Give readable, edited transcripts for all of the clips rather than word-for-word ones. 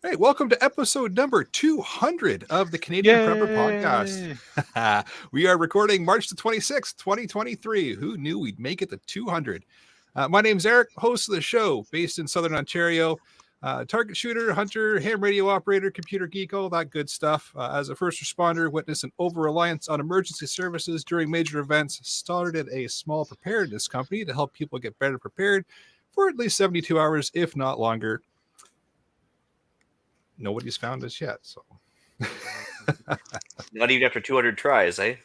Hey, welcome to episode number 200 of the Canadian Prepper Podcast. Yay! We are recording March the 26th, 2023. Who knew we'd make it to 200? My name's Eric, host of the show, based in Southern Ontario. Target shooter, hunter, ham radio operator, computer geek, all that good stuff. As a first responder, witnessed an over-reliance on emergency services during major events, started a small preparedness company to help people get better prepared for at least 72 hours, if not longer. Nobody's found us yet, so Not even after 200 tries, eh?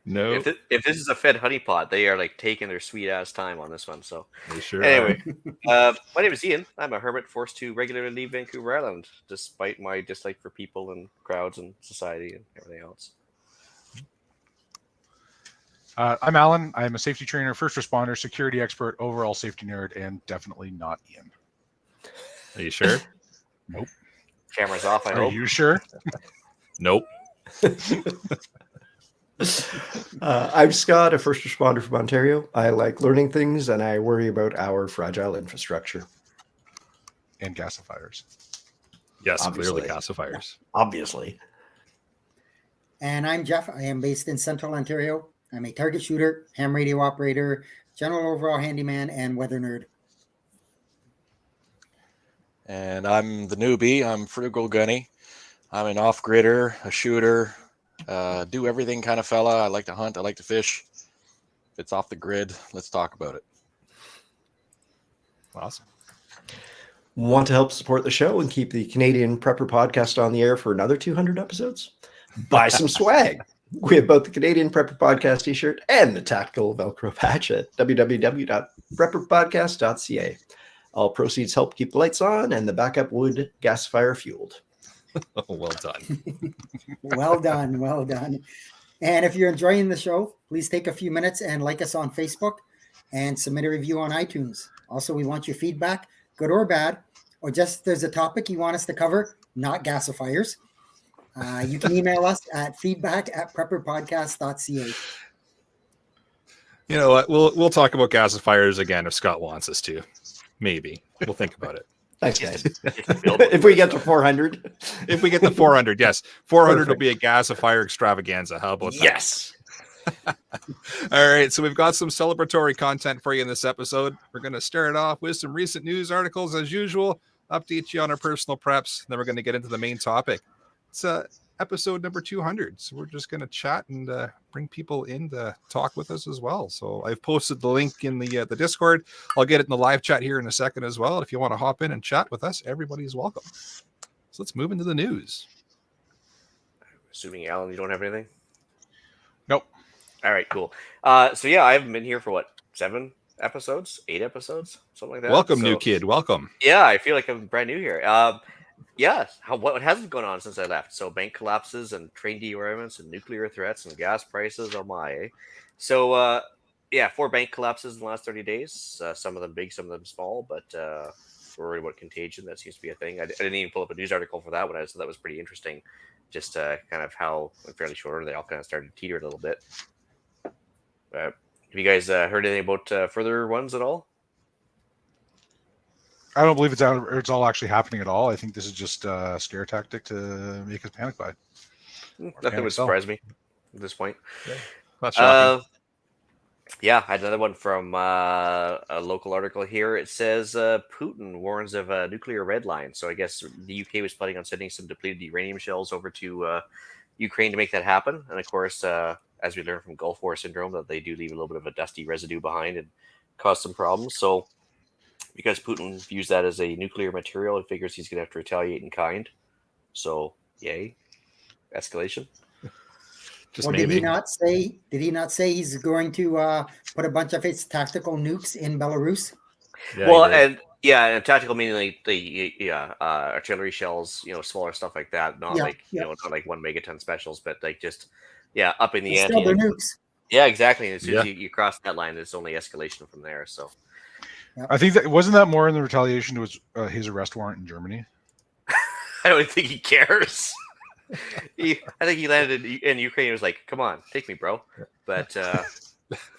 no. If this is a fed honeypot, they are like taking their sweet ass time on this one. So They sure anyway, my name is Ian. I'm a hermit forced to regularly leave Vancouver Island, despite my dislike for people and crowds and society and everything else. I'm Alan. I'm a safety trainer, first responder, security expert, overall safety nerd, and definitely not Ian. Are you sure? Nope. Camera's off, I Are hope. you sure? Nope. I'm Scott, a first responder from Ontario. I like learning things and I worry about our fragile infrastructure. And gasifiers. Yes, Obviously. clearly gasifiers. Obviously. And I'm Jeff. I am based in Central Ontario. I'm a target shooter, ham radio operator, general overall handyman, and weather nerd. And I'm the newbie. I'm Frugal Gunny. I'm an off-gridder, a shooter, do everything kind of fella. I like to hunt. I like to fish. If it's off the grid, let's talk about it. Awesome. Want to help support the show and keep the Canadian Prepper Podcast on the air for another 200 episodes? Buy some swag. We have both the Canadian Prepper Podcast t-shirt and the tactical Velcro patch at www.prepperpodcast.ca. All proceeds help keep the lights on and the backup wood gasifier fueled. Well done. Well done. Well done. And if you're enjoying the show, please take a few minutes and like us on Facebook and submit a review on iTunes. Also, we want your feedback, good or bad, or just there's a topic you want us to cover, not gasifiers. You can email us at feedback@prepperpodcast.ca. You know what? We'll talk about gasifiers again if Scott wants us to. Maybe. We'll think about it. Thanks, guys. Build If we get to 400. If we get to 400, yes. 400 Perfect. will be a gasifier extravaganza. How about that? Yes. All right, so we've got some celebratory content for you in this episode. We're going to start off with some recent news articles as usual, update you on our personal preps, then we're going to get into the main topic. It's episode number 200, so we're just going to chat and bring people in to talk with us as well. So I've posted the link in the Discord. I'll get it in the live chat here in a second as well. If you want to hop in and chat with us, everybody's welcome. So let's move into the news. Assuming, Alan, you don't have anything? Nope. All right, cool. So yeah, I haven't been here for what, 7 episodes? 8 episodes? Something like that. Welcome, So, new kid. Welcome. Yeah, I feel like I'm brand new here. Yeah, what hasn't gone on since I left? So bank collapses and train derailments and nuclear threats and gas prices. Oh my! Eh? So yeah, 4 bank collapses in the last 30 days. Some of them big, some of them small. But we're worried about contagion. That seems to be a thing. I didn't even pull up a news article for that one. So that was pretty interesting. Just kind of how in fairly short order they all kind of started to teeter a little bit. Have you guys heard anything about further ones at all? I don't believe it's all actually happening at all. I think this is just a scare tactic to make us panic buy. Nothing would surprise me at this point. Not shocking. Yeah, I had another one from a local article here. It says Putin warns of a nuclear red line. So I guess the UK was planning on sending some depleted uranium shells over to Ukraine to make that happen. And of course, as we learned from Gulf War syndrome, that they do leave a little bit of a dusty residue behind and cause some problems. So because Putin views that as a nuclear material, he figures he's going to have to retaliate in kind. So, yay. Escalation. Just Or maybe. did he not say he's going to put a bunch of his tactical nukes in Belarus? Yeah, Well, he did. and tactical meaning like the artillery shells, smaller stuff like that. Not not like 1 megaton specials, but like just upping the It's ante. still their nukes. Yeah, exactly. As soon as Yeah. you cross that line, it's only escalation from there. So I think that wasn't that more in the retaliation to his arrest warrant in Germany. I don't think he cares. I think he landed in Ukraine and was like, come on, take me, bro. But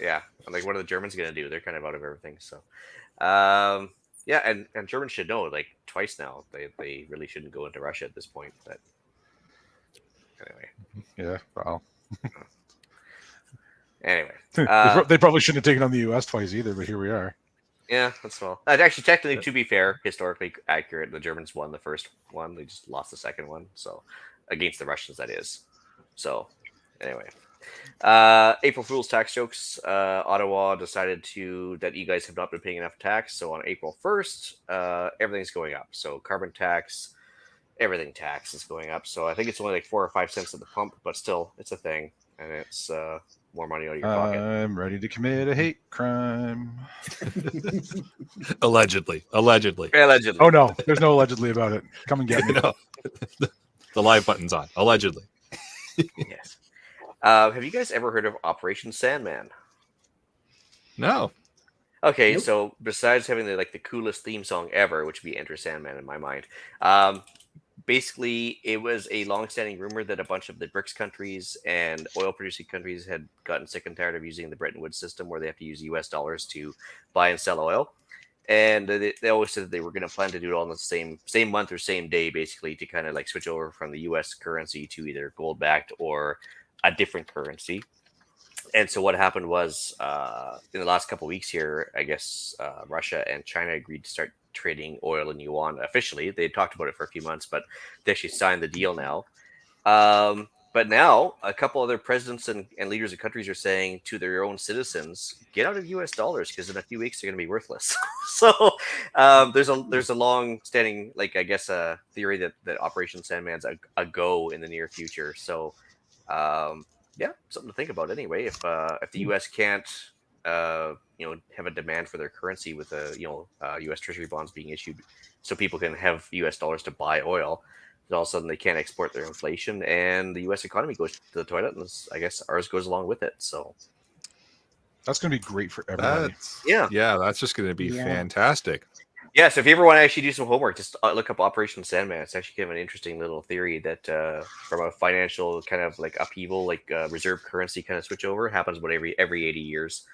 yeah, I'm like, what are the Germans going to do? They're kind of out of everything. So Yeah, and Germans should know, like, twice now. They really shouldn't go into Russia at this point. But anyway. Yeah, well, Anyway. they probably shouldn't have taken on the U.S. twice either, but here we are. Yeah, that's well. Actually, technically, to be fair, historically accurate, the Germans won the first one. They just lost the second one. So, against the Russians, that is. So, anyway. April Fool's tax jokes. Ottawa decided that you guys have not been paying enough tax. So, on April 1st, everything's going up. So, carbon tax, everything tax is going up. So, I think it's only like 4 or 5 cents at the pump, but still, it's a thing. And it's more money out of your pocket. I'm ready to commit a hate crime. Allegedly. Allegedly. Oh no, there's no allegedly about it. Come and get me. No. The live button's on. Allegedly. Yes. Have you guys ever heard of Operation Sandman? No. Okay, Nope. so besides having the coolest theme song ever, which would be Enter Sandman in my mind, basically it was a long-standing rumor that a bunch of the BRICS countries and oil-producing countries had gotten sick and tired of using the Bretton Woods system, where they have to use U.S. dollars to buy and sell oil, and they always said that they were going to plan to do it all in the same month or same day, basically, to kind of like switch over from the U.S. currency to either gold-backed or a different currency. And so what happened was, in the last couple of weeks here, I guess Russia and China agreed to start trading oil in yuan officially. They had talked about it for a few months, but they actually signed the deal now. But now a couple other presidents and leaders of countries are saying to their own citizens, get out of U.S. dollars, because in a few weeks they're going to be worthless. So there's a long-standing, theory that Operation Sandman's a go in the near future. So yeah, something to think about anyway. If the U.S. can't have a demand for their currency with U.S. Treasury bonds being issued, so people can have U.S. dollars to buy oil, then all of a sudden they can't export their inflation, and the U.S. economy goes to the toilet, and I guess ours goes along with it. So that's going to be great for everybody. yeah, that's just going to be Yeah. fantastic. Yeah, so if you ever want to actually do some homework, just look up Operation Sandman. It's actually kind of an interesting little theory that from a financial kind of like upheaval, reserve currency kind of switch over, happens about every 80 years.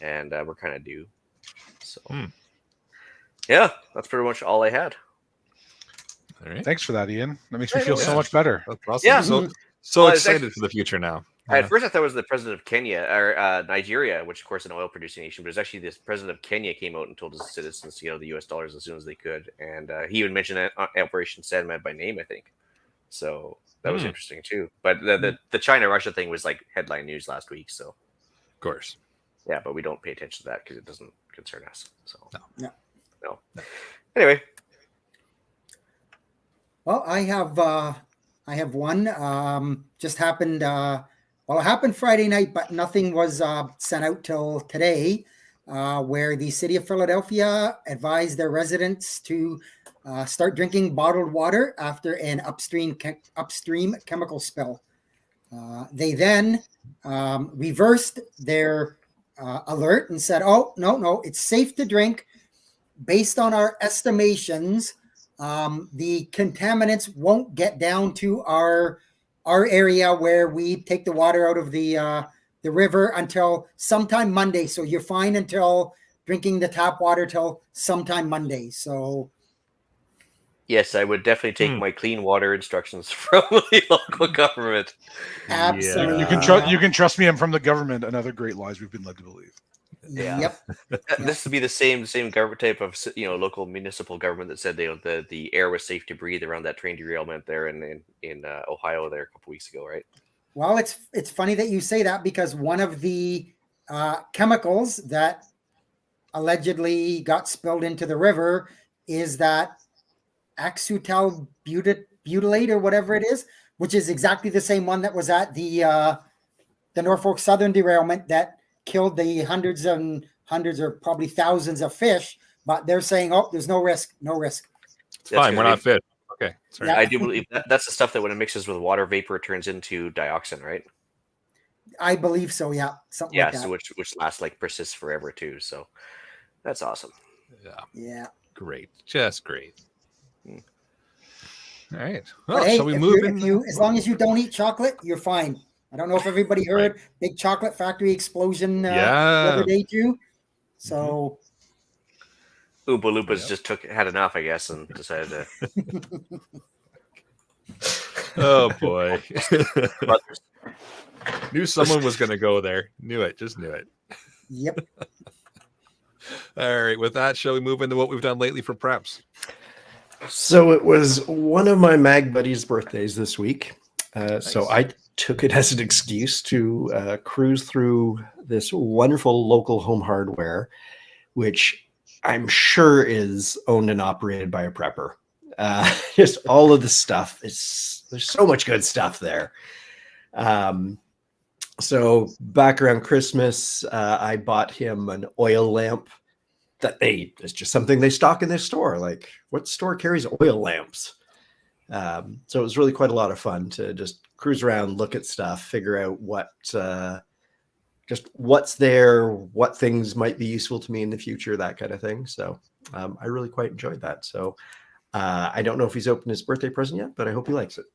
And we're kind of due. So, yeah, that's pretty much all I had. All right. Thanks for that, Ian. That makes me feel Yeah. so much better. That's awesome. Yeah. So Well, it's excited actually- for the future now. At first, I thought it was the president of Kenya or Nigeria, which of course is an oil-producing nation, but it's actually this president of Kenya came out and told his citizens to get out of the U.S. dollars as soon as they could, and he even mentioned Operation Sandman by name, I think. So that was interesting too. But the China-Russia thing was like headline news last week. So Of course. yeah, but we don't pay attention to that because it doesn't concern us. So No. Anyway, Well, I have one. Just happened. It happened Friday night, but nothing was sent out till today, where the city of Philadelphia advised their residents to start drinking bottled water after an upstream chemical spill. They then reversed their alert and said, "Oh, no, it's safe to drink. Based on our estimations, the contaminants won't get down to our area where we take the water out of the river until sometime Monday. So you're fine until drinking the tap water till sometime Monday." So yes, I would definitely take my clean water instructions from the local government. absolutely, You can trust me. I'm from the government. Another great lies we've been led to believe. Yeah. Yep. This would be the same government type of local municipal government that said the air was safe to breathe around that train derailment there in Ohio there a couple weeks ago, right? Well, it's funny that you say that, because one of the chemicals that allegedly got spilled into the river is that axutal butylate or whatever it is, which is exactly the same one that was at the Norfolk Southern derailment that killed the hundreds or probably thousands of fish. But they're saying, "Oh, there's no risk." It's fine. We're not fit. Okay. Sorry. Yeah. I do believe that's the stuff that when it mixes with water vapor, it turns into dioxin, right? I believe so. Yeah, something Yeah, like that. so which lasts persists forever too. So that's awesome. Yeah. Yeah. Great. Just great. Hmm. All right. But Well, hey, shall we if move you- in? if you, as long as you don't eat chocolate, you're fine. I don't know if everybody heard big chocolate factory explosion the Yeah. other day too. So Oompa Loompas Yep. just had enough, I guess, and decided to. Oh boy. Brothers. Knew someone was going to go there. Knew it. Just knew it. Yep. All right. With that, shall we move into what we've done lately for preps? So it was one of my mag buddies' birthdays this week. So I took it as an excuse to cruise through this wonderful local home hardware, which I'm sure is owned and operated by a prepper. Just all of the stuff there's so much good stuff there. So back around Christmas, I bought him an oil lamp it's just something they stock in their store. Like, what store carries oil lamps? So it was really quite a lot of fun to just cruise around, look at stuff, figure out just what's there, what things might be useful to me in the future, that kind of thing. So I really quite enjoyed that. So I don't know if he's opened his birthday present yet, but I hope he likes it.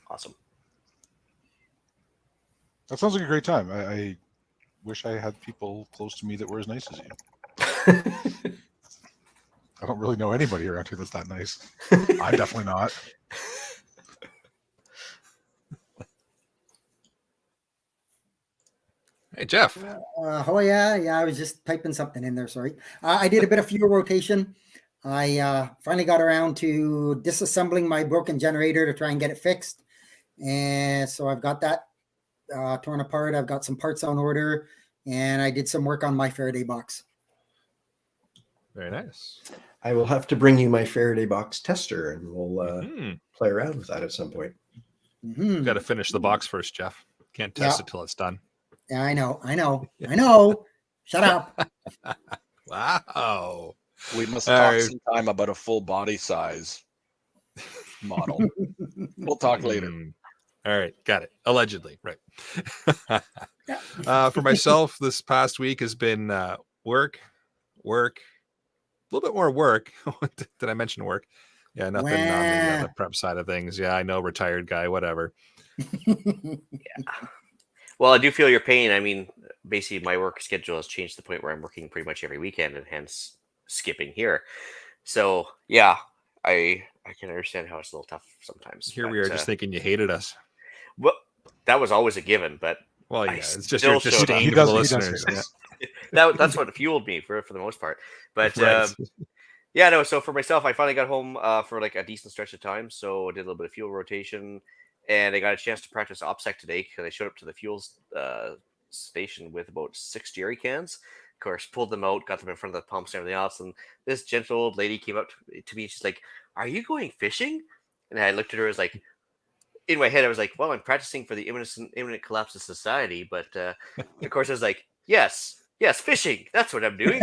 Awesome. That sounds like a great time. I wish I had people close to me that were as nice as you. I don't really know anybody around here that's that nice. I'm definitely not. Hey, Jeff. Oh yeah, I was just typing something in there. Sorry, I did a bit of fuel rotation. I finally got around to disassembling my broken generator to try and get it fixed, and so I've got that torn apart. I've got some parts on order, and I did some work on my Faraday box. Very nice. I will have to bring you my Faraday box tester, and we'll play around with that at some point. Got to finish the box first, Jeff. Can't test it till it's done. Yeah, I know. Shut up. Wow. We must talk sometime about a full body size model. We'll talk later. All right, got it. Allegedly, right. For myself, this past week has been work, a little bit more work. Did I mention work? Yeah, nothing on the prep side of things. Yeah, I know, retired guy, whatever. Yeah. Well, I do feel your pain. I mean, basically, my work schedule has changed to the point where I'm working pretty much every weekend, and hence skipping here. So, yeah, I can understand how it's a little tough sometimes. Here we are, just thinking you hated us. Well, that was always a given, but well, yeah, it's just your disdain of the listeners. That's what fueled me for the most part. But yeah, no. So for myself, I finally got home for like a decent stretch of time. So I did a little bit of fuel rotation. And I got a chance to practice OPSEC today because I showed up to the fuel station with about 6 jerry cans. Of course, pulled them out, got them in front of the pumps and everything else. And this gentle old lady came up to me. She's like, "Are you going fishing?" And I looked at her as like, in my head, I was like, "Well, I'm practicing for the imminent collapse of society." But of course, I was like, "Yes, fishing. That's what I'm doing."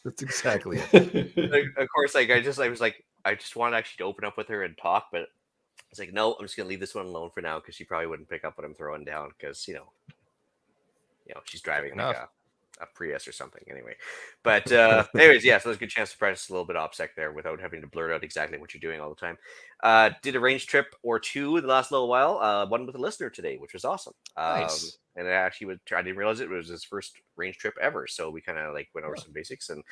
That's exactly it. Of course, like I was like, I just wanted actually to open up with her and talk, but it's like, no, I'm just gonna leave this one alone for now because she probably wouldn't pick up what I'm throwing down because you know she's driving like a Prius or something anyway. But anyways, yeah, so there's a good chance to practice a little bit of OPSEC there without having to blurt out exactly what you're doing all the time. Did a range trip or two the last little while. One with a listener today, which was awesome. Nice. And I didn't realize it was his first range trip ever. So we kind of like went over some basics and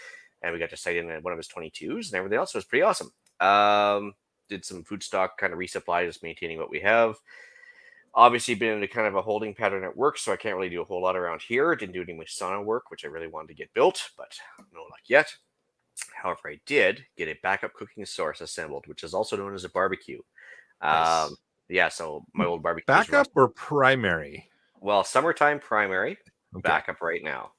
we got to sight in one of his 22s and everything else. So it was pretty awesome. Did some food stock kind of resupply, just maintaining what we have. Obviously been in a kind of a holding pattern at work, so I can't really do a whole lot around here. Didn't do any of my sauna work, which I really wanted to get built, but no luck yet. However, I did get a backup cooking source assembled, which is also known as a barbecue. Nice. Yeah, so my old barbecue. Backup or primary? Well, summertime primary, backup right now.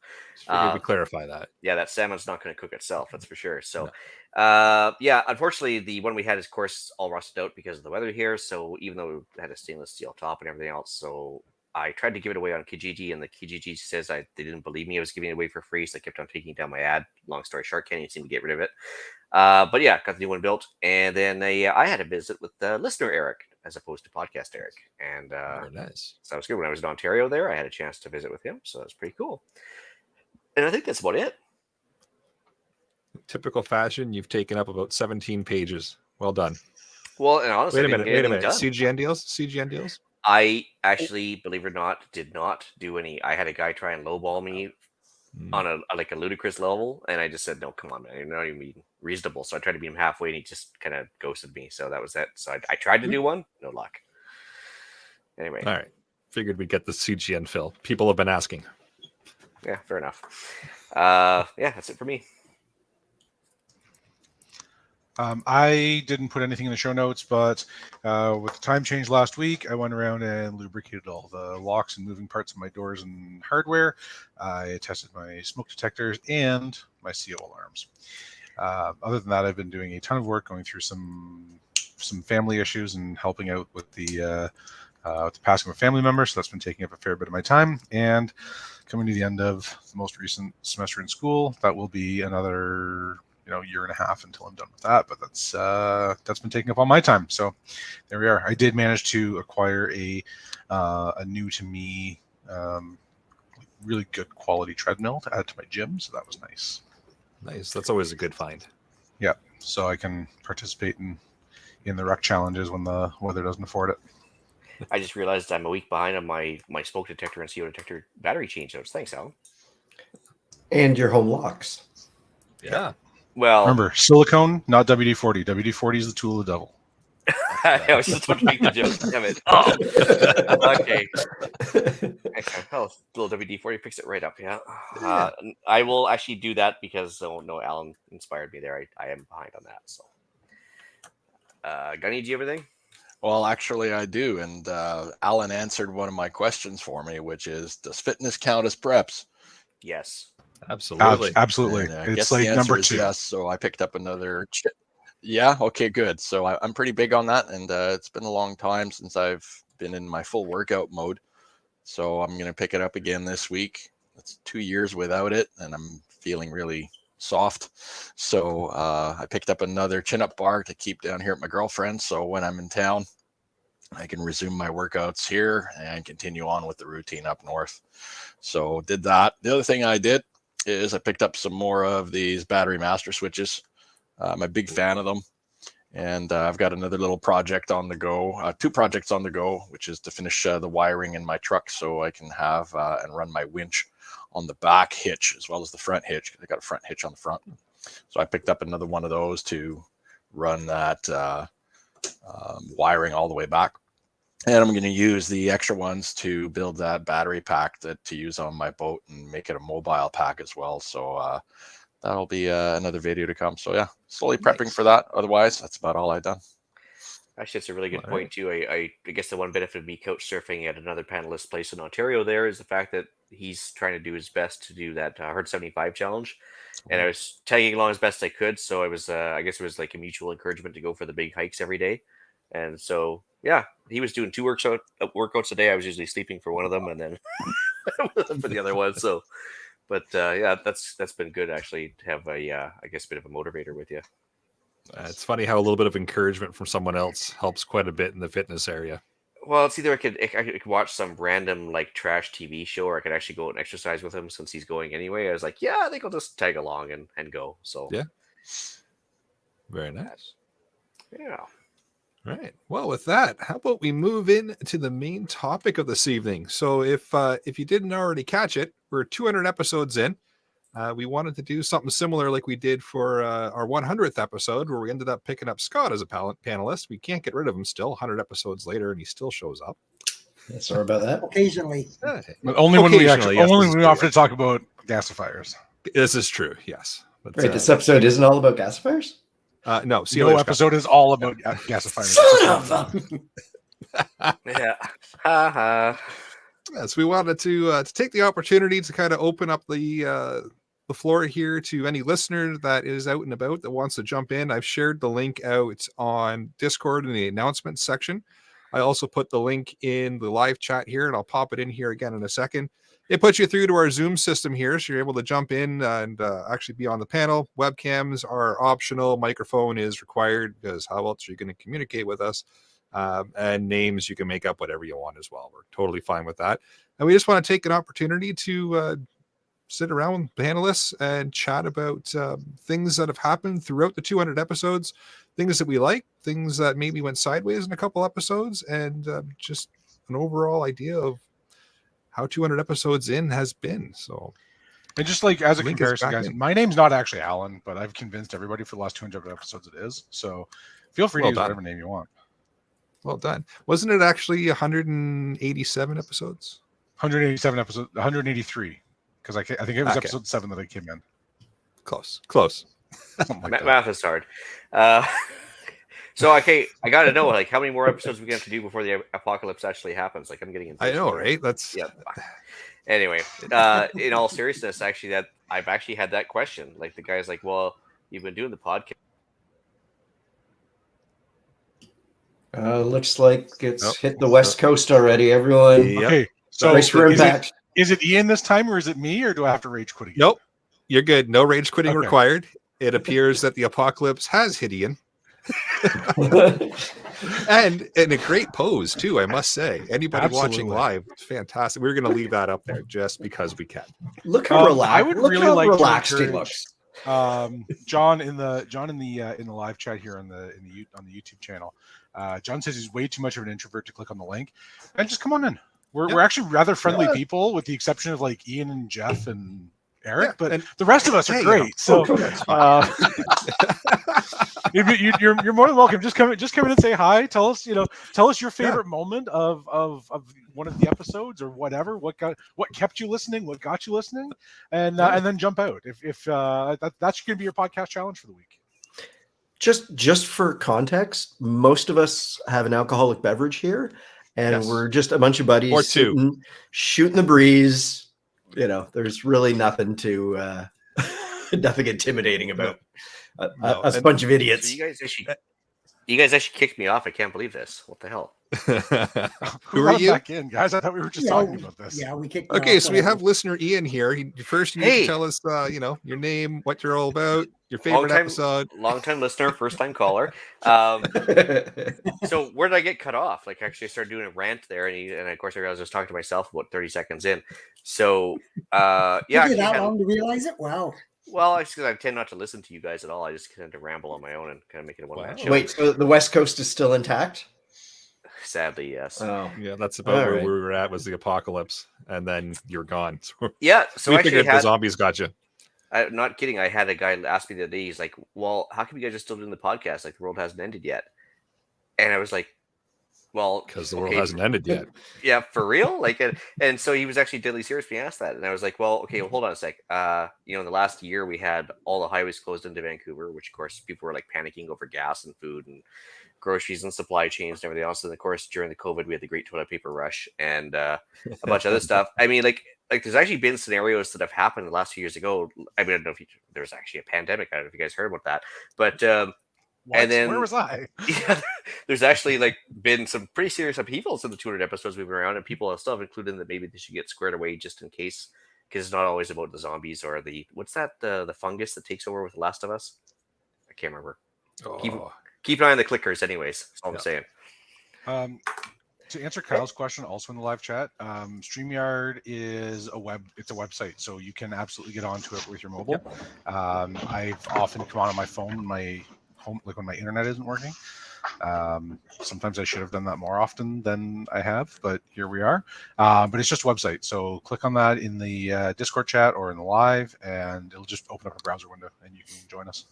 We clarify that. Yeah, that salmon's not going to cook itself, that's for sure. So, yeah, unfortunately, the one we had is, of course, all rusted out because of the weather here. So even though it had a stainless steel top and everything else, so I tried to give it away on Kijiji, and the Kijiji says they didn't believe me I was giving it away for free, so I kept on taking down my ad. Long story short, can't even seem to get rid of it. But yeah, got the new one built, and then I had a visit with listener Eric as opposed to podcast Eric, and very nice. So that was good. When I was in Ontario there, I had a chance to visit with him, so that was pretty cool. And I think that's about it. Typical fashion, you've taken up about 17 pages. Well done. Well, and honestly, wait a minute. CGN deals? I actually, believe it or not, did not do any. I had a guy try and lowball me on a like a ludicrous level, and I just said, no, come on, man, you're not even being reasonable. So I tried to meet him halfway, and he just kind of ghosted me. So that was it. So I tried to do one, no luck. Anyway, All right. Figured we'd get the CGN fill. People have been asking. yeah, fair enough. Yeah, that's it for me. I didn't put anything in the show notes, but with the time change last week, I went around and lubricated all the locks and moving parts of my doors and hardware. I tested my smoke detectors and my CO alarms. Other than that, I've been doing a ton of work, going through some family issues and helping out with the passing of a family member. So that's been taking up a fair bit of my time. And coming to the end of the most recent semester in school, that will be another year and a half until I'm done with that. But that's been taking up all my time. So there we are. I did manage to acquire a new to me really good quality treadmill to add to my gym. So that was nice. Nice. That's always a good find. Yeah. So I can participate in the rec challenges when the weather doesn't afford it. I just realized I'm a week behind on my smoke detector and CO detector battery changeouts. Thanks, Alan. And your home locks. Yeah. Well, Remember, silicone, not WD-40. WD-40 is the tool of the devil. I was just about to make the joke. Damn it. Oh, okay. Oh, little WD-40 picks it right up. Yeah. I will actually do that because Alan inspired me there. I am behind on that. So, Gunny, do you have anything? Well, actually, I do. And Alan answered one of my questions for me, which is, does fitness count as preps? Yes. Absolutely. Absolutely. And, It's guess like the answer number is 2. yes. So I picked up another. Yeah. Okay, good. So I'm pretty big on that. And it's been a long time since I've been in my full workout mode. So I'm going to pick it up again this week. It's 2 years without it. And I'm feeling really soft. So I picked up another chin-up bar to keep down here at my girlfriend's. So when I'm in town, I can resume my workouts here and continue on with the routine up north. So did that. The other thing I did is I picked up some more of these battery master switches. I'm a big fan of them. And I've got another little project on the go, 2 projects on the go, which is to finish the wiring in my truck so I can have and run my winch on the back hitch as well as the front hitch. I got a front hitch on the front. So I picked up another one of those to run that wiring all the way back. And I'm going to use the extra ones to build that battery pack to use on my boat and make it a mobile pack as well. So that'll be another video to come. So yeah, slowly prepping for that. Otherwise, that's about all I've done. Actually, it's a really good point too. I guess the one benefit of me couch surfing at another panelist place in Ontario there is the fact that he's trying to do his best to do that Hard 75 challenge. And I was tagging along as best I could. So I was, I guess it was like a mutual encouragement to go for the big hikes every day. And so, yeah, he was doing 2 workouts a day. I was usually sleeping for one of them and then for the other one. So, but yeah, that's been good actually to have I guess a bit of a motivator with you. It's funny how a little bit of encouragement from someone else helps quite a bit in the fitness area. Well, it's either I could watch some random like trash TV show, or I could actually go and exercise with him since he's going anyway. I was like, yeah, I think I'll just tag along and go. So yeah, very nice. Yeah. Right. Well, with that, how about we move in to the main topic of this evening? So if you didn't already catch it, we're 200 episodes in. We wanted to do something similar like we did for our 100th episode, where we ended up picking up Scott as a panelist. We can't get rid of him still, 100 episodes later, and he still shows up. Yeah, sorry about that. Occasionally. But only when we actually, yes, only when we offer to talk about gasifiers. This is true, yes. But, Right, this episode isn't all about gasifiers? no, see you No later, episode is all about gasifiers. Son of a... Yeah. Ha. Yes, we wanted to take the opportunity to kind of open up the floor here to any listener that is out and about that wants to jump in. I've shared the link out on Discord in the announcements section. I also put the link in the live chat here, and I'll pop it in here again in a second. It puts you through to our Zoom system here, so you're able to jump in and actually be on the panel. Webcams are optional. Microphone is required because how else are you going to communicate with us? And names, you can make up whatever you want as well. We're totally fine with that. And we just want to take an opportunity to sit around with panelists and chat about things that have happened throughout the 200 episodes, things that we like, things that maybe went sideways in a couple episodes, and just an overall idea of how 200 episodes in has been. So And just like as a Link is comparison, back guys, in. my name's not actually Alan, but I've convinced everybody for the last 200 episodes it is. So feel free Well to use done. whatever name you want. Well done. Wasn't it actually 187 episodes? 187 episodes, 183, because I think it was Okay. episode 7 that I came in. Close. Something like that. Math is hard. So okay, I got to know like how many more episodes we have to do before the apocalypse actually happens. Like I'm getting I know, impatient. right? That's Yep. Anyway, in all seriousness, actually, that I've actually had that question. Like the guy's like, "Well, you've been doing the podcast." Looks like it's Nope. hit the West Coast already. Everyone, Yep. Okay, so brace for is impact. it Ian this time, or is it me, or do I have to rage quit again? Nope. You're good. No rage quitting Okay. required. It appears that the apocalypse has hit Ian. And in a great pose too, I must say. Anybody watching Absolutely. live, it's fantastic. We're going to leave that up there just because we can. Look how relaxed. I would look really how like to relaxed he encourage- looks. John in the live chat here on the YouTube channel. John says he's way too much of an introvert to click on the link, and just come on in. We're actually rather friendly people, with the exception of like Ian and Jeff and Eric, Yeah, but and- the rest of us are Hey, great. So you're more than welcome. Just come in and say hi. Tell us your favorite moment of one of the episodes or whatever. What kept you listening? What got you listening? And then jump out. If that's going to be your podcast challenge for the week. Just for context, most of us have an alcoholic beverage here, and Yes. we're just a bunch of buddies Or two. shooting the breeze. There's really nothing to nothing intimidating about No, a and- bunch of So idiots. you guys actually kicked me off. I can't believe this. What the hell? Who let are him you? back in, guys? I thought we were just talking about this. Yeah, we kicked. you Okay, off, so we have listener Ian here. First, you need Hey. to tell us, your name, what you're all about, your favorite episode. Long-time listener, first-time caller. So where did I get cut off? Like, actually, I started doing a rant there, and of course, I was just talking to myself about 30 seconds in. So, Took you actually, that kinda- long to realize it? Wow. well, it's because I tend not to listen to you guys at all. I just tend to ramble on my own and kind of make it a one-man Wow. show. Wait, so the West Coast is still intact? Sadly, yes. Oh, Yeah, that's about All where right. we were at, was the apocalypse, and then you're gone. So Yeah. So we I actually figured the had. zombies got you. I'm not kidding. I had a guy ask me the other day. He's like, "Well, how come you guys are still doing the podcast? Like the world hasn't ended yet." And I was like, "Well, Because the world okay, hasn't ended yet. yeah, for real." Like, and so he was actually deadly serious when he asked that, and I was like, "Well, okay, well, hold on a sec. In the last year, we had all the highways closed into Vancouver, which of course people were like panicking over gas and food and groceries and supply chains and everything else. And of course, during the COVID, we had the great toilet paper rush and a bunch of other stuff. I mean, like there's actually been scenarios that have happened the last few years ago. I mean, I don't know if there was actually a pandemic. I don't know if you guys heard about that, but What? and then Where was I? yeah, there's actually like been some pretty serious upheavals in the 200 episodes we've been around, and people have still have included that maybe they should get squared away just in case, because it's not always about the zombies or what's that the fungus that takes over with The Last of Us. I can't remember. Oh, Keep an eye on the clickers, anyways. That's all Yeah. I'm saying. To answer Kyle's question, also in the live chat, StreamYard is it's a website, so you can absolutely get onto it with your mobile. I've often come on my phone, my home, like when my internet isn't working. Sometimes I should have done that more often than I have, but here we are. But it's just a website, so click on that in the Discord chat or in the live, and it'll just open up a browser window, and you can join us.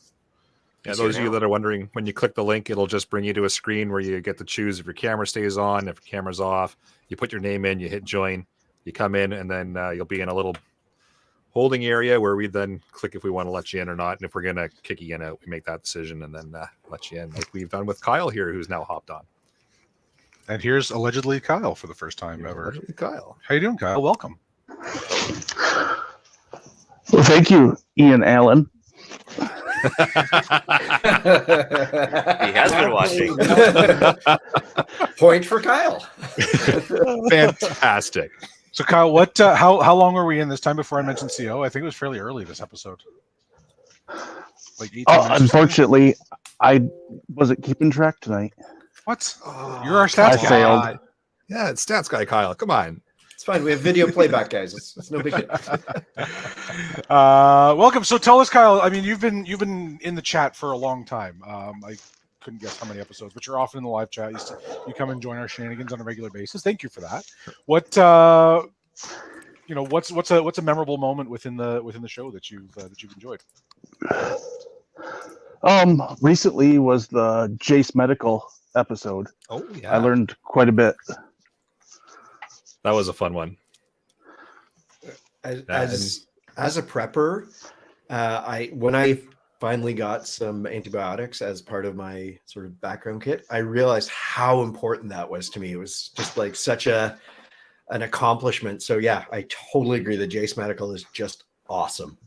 yeah, Easier those of you now. that are wondering, when you click the link, it'll just bring you to a screen where you get to choose if your camera stays on, if your camera's off. You put your name in, you hit join, you come in, and then you'll be in a little holding area where we then click if we want to let you in or not. And if we're going to kick you in out, we make that decision and then let you in, like we've done with Kyle here, who's now hopped on. And here's allegedly Kyle for the first time ever. Allegedly Kyle. How you doing, Kyle? Welcome. Well, thank you, Ian Allen. He has been watching. Point for Kyle. Fantastic. So, Kyle, what? How long were we in this time before I mentioned CO? I think it was fairly early this episode. Like 18 minutes or something? Unfortunately, I wasn't keeping track tonight. What? You're our stats I guy. failed. Yeah, it's stats guy Kyle. Come on. It's fine. We have video playback, guys. It's no big deal. Welcome. So tell us, Kyle. I mean, you've been in the chat for a long time. I couldn't guess how many episodes, but you're often in the live chat. You come and join our shenanigans on a regular basis. Thank you for that. What what's a memorable moment within the show that you've enjoyed? Recently was the Jace Medical episode. Oh yeah, I learned quite a bit. that was a fun one. As a prepper, when I finally got some antibiotics as part of my sort of background kit, I realized how important that was to me. It was just like such an accomplishment. So yeah, I totally agree. The Jace Medical is just awesome.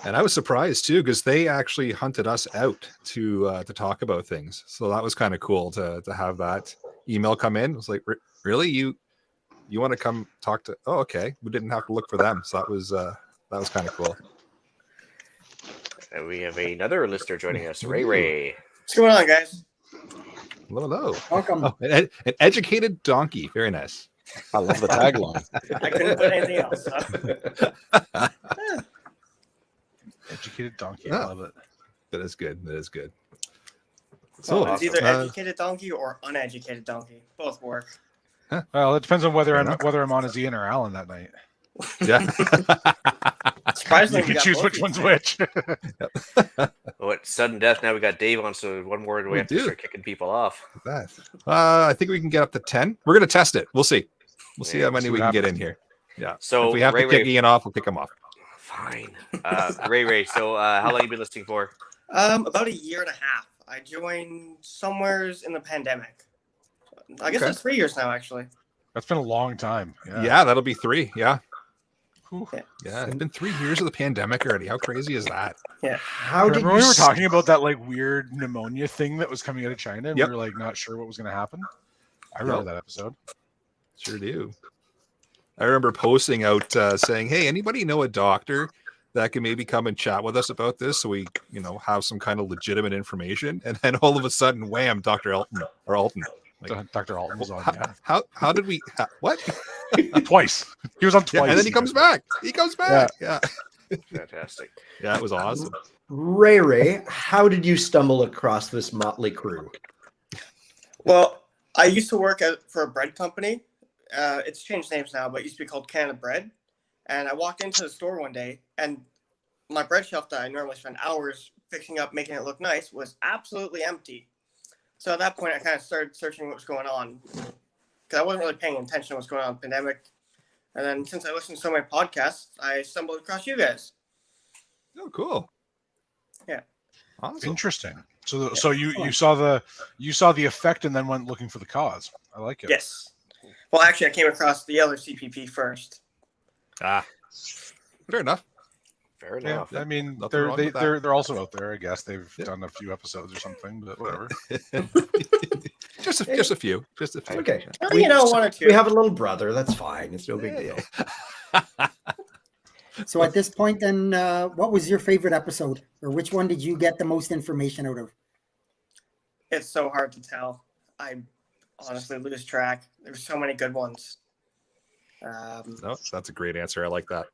And I was surprised too, because they actually hunted us out to talk about things. So that was kind of cool to have that email come in. It was like, really, you want to come talk to? Oh, okay. We didn't have to look for them, so that was kind of cool. And we have another listener joining us, Ray. What's going on, guys? Hello. Welcome. Oh, an educated donkey. Very nice. I love the tagline. I couldn't put anything else. Huh? Educated donkey. Yeah. I love it. That is good. So So it's either uh, educated donkey or uneducated donkey. Both work. Well, it depends on whether Fair I'm enough. on as Ian or Alan that night. yeah. Surprisingly, You we can got choose both which of one's you. which. What sudden death? Now we got Dave on, so one more we have to dude. start kicking people off. That. I think we can get up to 10. We're gonna test it. We'll see. We'll see Yeah, how we'll many see we what can get happens. in here. Yeah. So if we have Ray, to kick Ray, Ian off, we'll kick him off. fine. Ray. So how long you been listening for? About a year and a half. I joined somewheres in the pandemic. I guess Okay. it's 3 years now, actually. That's been a long time. Yeah, that'll be 3. Yeah. Whew. Yeah. It's been 3 years of the pandemic already. How crazy is that? How did Remember you when we were talking about that like weird pneumonia thing that was coming out of China, and Yep. we were like not sure what was going to happen? I remember that episode. Sure do. I remember posting out saying, "Hey, anybody know a doctor that can maybe come and chat with us about this, so we, have some kind of legitimate information?" And then all of a sudden, wham, Dr. Alton. Like, Dr. Alton was on. how did we? What? Twice. He was on twice. Yeah, and then he comes back. He comes back. Yeah. Fantastic. Yeah, it was awesome. Ray, how did you stumble across this motley crew? Well, I used to work for a bread company. It's changed names now, but it used to be called Canada Bread. And I walked into the store one day, and my bread shelf that I normally spend hours fixing up, making it look nice, was absolutely empty. So at that point, I kind of started searching what was going on, because I wasn't really paying attention to what's going on in the pandemic. And then since I listened to so many podcasts, I stumbled across you guys. Oh, cool. Yeah. Awesome. Interesting. So you saw the effect and then went looking for the cause. I like it. Yes. Well, actually, I came across the other CPP first. Ah, fair enough. Fair Yeah, enough. I mean Nothing wrong with that. they're also out there. I guess they've Yeah. done a few episodes or something, but whatever. just a few. Okay. Well, one or two. We have a little brother. That's fine. It's no big Yeah, deal. So at this point, then, what was your favorite episode, or which one did you get the most information out of? It's so hard to tell. I honestly lose track. There's so many good ones. No, that's a great answer. I like that.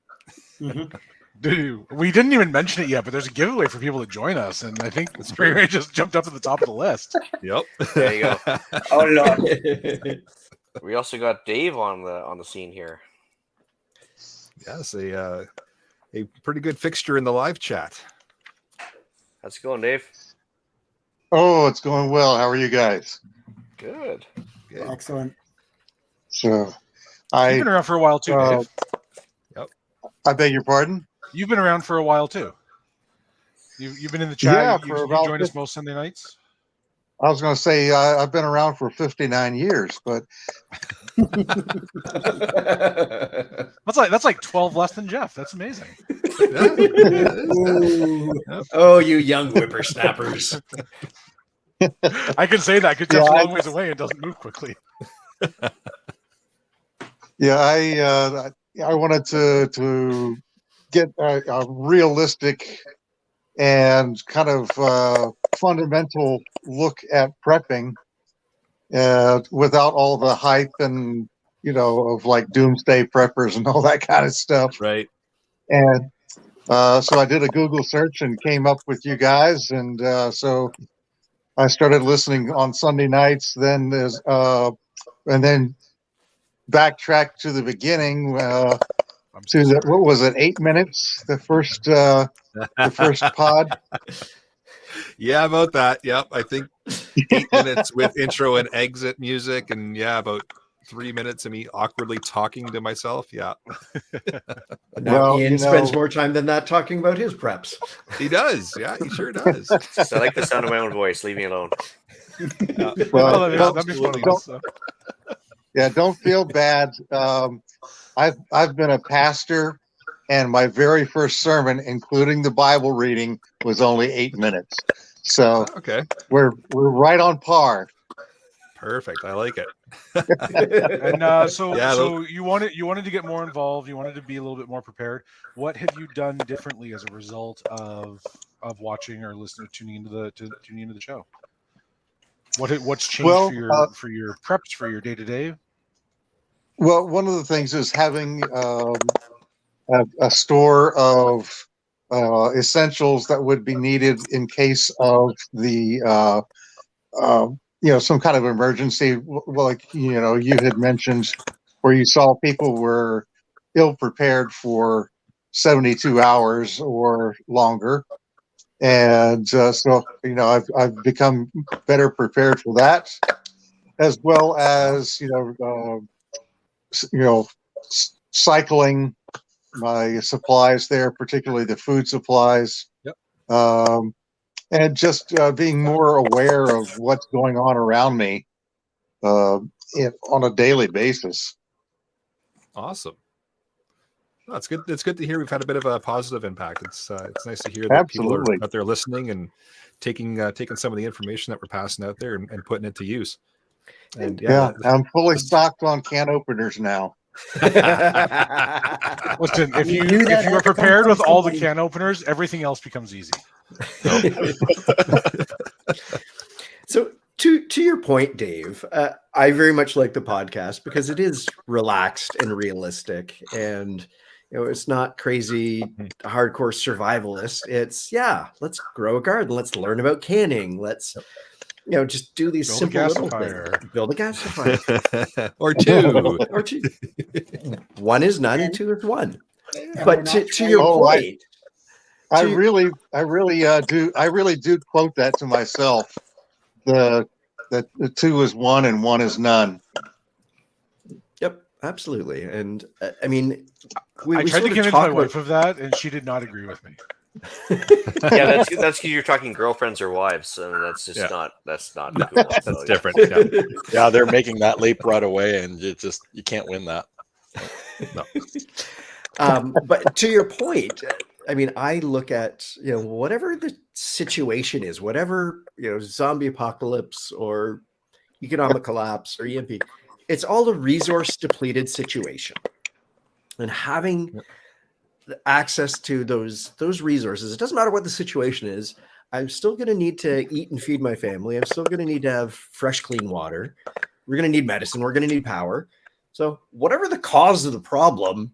Mhm. Dude, we didn't even mention it yet, but there's a giveaway for people to join us, and I think Ray just jumped up to the top of the list. Yep. There you go. Oh Lord. We also got Dave on the scene here. Yes, a pretty good fixture in the live chat. How's it going, Dave? Oh, it's going well. How are you guys? Good. Good. Excellent. So, You've I been around for a while too, Dave. I beg your pardon. You've been around for a while too. You've been in the chat. Yeah, you for about join us 50 most Sunday nights. I was going to say I've been around for 59 years, but That's like 12 less than Jeff. That's amazing. Yeah, it is. Oh, you young whippersnappers. I can say that because Jeff's a long ways away and doesn't move quickly. yeah, I wanted to get a realistic and kind of fundamental look at prepping without all the hype and of like doomsday preppers and all that kind of stuff. Right. And so I did a Google search and came up with you guys, and so I started listening on Sunday nights. Then and then backtrack to the beginning. I'm so To the, sorry. what was it? 8 minutes. The first pod. Yeah, about that. Yep. I think 8 minutes with intro and exit music, and yeah, about 3 minutes of me awkwardly talking to myself. Yeah. Now Well, Ian you spends know, more time than that talking about his preps. He does. Yeah, he sure does. So I like the sound of my own voice. Leave me alone. Yeah. well, That'd be funny. Absolutely. don't feel bad. I've been a pastor, and my very first sermon, including the Bible reading, was only 8 minutes. So Okay. we're right on par. Perfect. I like it. And so Yeah, so you wanted to get more involved. You wanted to be a little bit more prepared. What have you done differently as a result of watching or listening, tuning into the show? What's changed Well, for your preps for your day to day? Well, one of the things is having a store of essentials that would be needed in case of the some kind of emergency. Like you had mentioned, where you saw people were ill prepared for 72 hours or longer, and so I've become better prepared for that, as well as cycling my supplies there, particularly the food supplies. Yep. And just being more aware of what's going on around me on a daily basis. Awesome. No, it's good. It's good to hear we've had a bit of a positive impact. It's nice to hear that people Absolutely. are out there listening and taking some of the information that we're passing out there and putting it to use. And Yeah, I'm fully stocked on can openers now. Listen, if You you knew that are had to come prepared from with all the somebody. can openers, everything else becomes easy. So to your point, Dave, I very much like the podcast because it is relaxed and realistic, and it's not crazy hardcore survivalist. It's let's grow a garden, let's learn about canning, let's just do these Build a simple little gasifier. things. Build a gasifier. or two. Or two. One is none, and two is one. And But we're to not your Oh, point, I really do quote that to myself. The two is one and one is none. yep, absolutely. And I mean, I we tried to sort of convince talk my about wife of that, and she did not agree with me. Yeah, that's because you're talking girlfriends or wives, and that's just that's not cool. That's So, different. Yeah. Yeah, they're making that leap right away, and you can't win that. No. But to your point, I mean, I look at whatever the situation is, whatever zombie apocalypse or economic collapse or EMP, it's all a resource depleted situation, and having access to those resources, it doesn't matter what the situation is. I'm still going to need to eat and feed my family. I'm still going to need to have fresh, clean water. We're going to need medicine. We're going to need power. So whatever the cause of the problem,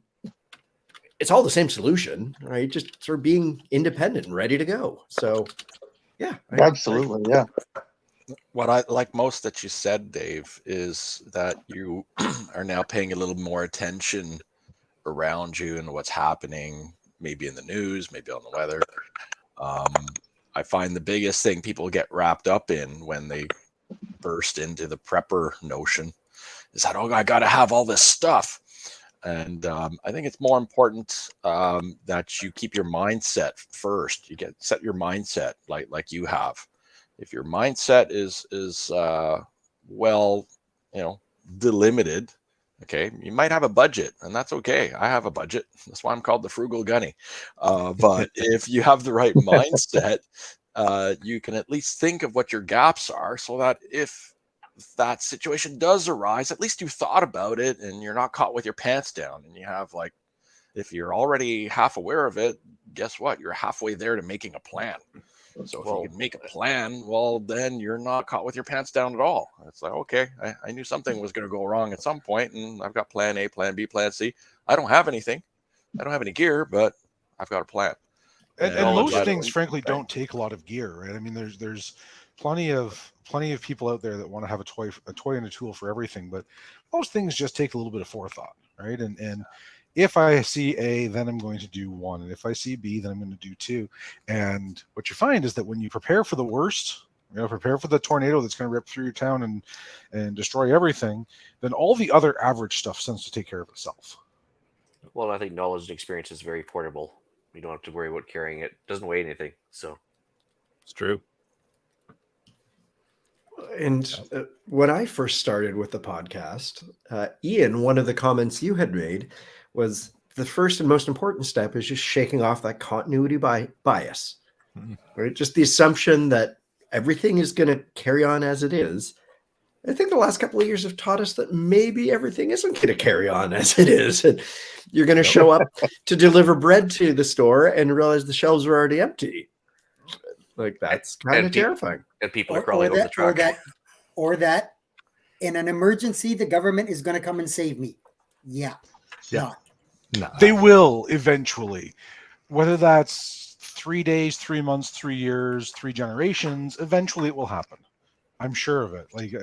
it's all the same solution, right? Just sort of being independent and ready to go. So yeah, Absolutely, yeah. What I like most that you said, Dave, is that you are now paying a little more attention around you and what's happening, maybe in the news, maybe on the weather. I find the biggest thing people get wrapped up in when they burst into the prepper notion is that, I got to have all this stuff. And I think it's more important that you keep your mindset first. Set your mindset like you have. If your mindset is delimited, okay, you might have a budget, and that's okay. I have a budget. That's why I'm called the Frugal Gunny. But if you have the right mindset, you can at least think of what your gaps are, so that if that situation does arise, at least you thought about it and you're not caught with your pants down. And you have, if you're already half aware of it, guess what? You're halfway there to making a plan. So if you can make a plan, well, then you're not caught with your pants down at all. It's like, okay, I knew something was going to go wrong at some point, and I've got plan A, plan B, plan C. I don't have anything. I don't have any gear, but I've got a plan. And most things, frankly, don't take a lot of gear, right? I mean, there's plenty of people out there that want to have a toy and a tool for everything, but most things just take a little bit of forethought, right? And if I see A, then I'm going to do 1, and if I see B, then I'm going to do 2. And what you find is that when you prepare for the worst, prepare for the tornado that's going to rip through your town and destroy everything, then all the other average stuff tends to take care of itself. Well, I think knowledge and experience is very portable. You don't have to worry about carrying it. It doesn't weigh anything. So It's true. And when I first started with the podcast, Ian, one of the comments you had made was the first and most important step is just shaking off that continuity bias, right? Just the assumption that everything is going to carry on as it is. I think the last couple of years have taught us that maybe everything isn't going to carry on as it is. And you're going to show up to deliver bread to the store and realize the shelves are already empty. Like, that's kind of terrifying. And people are crawling over the truck. Or that in an emergency, the government is going to come and save me. Yeah. Yeah. No. They will eventually, whether that's 3 days, 3 months, 3 years, 3 generations, eventually it will happen. I'm sure of it. Like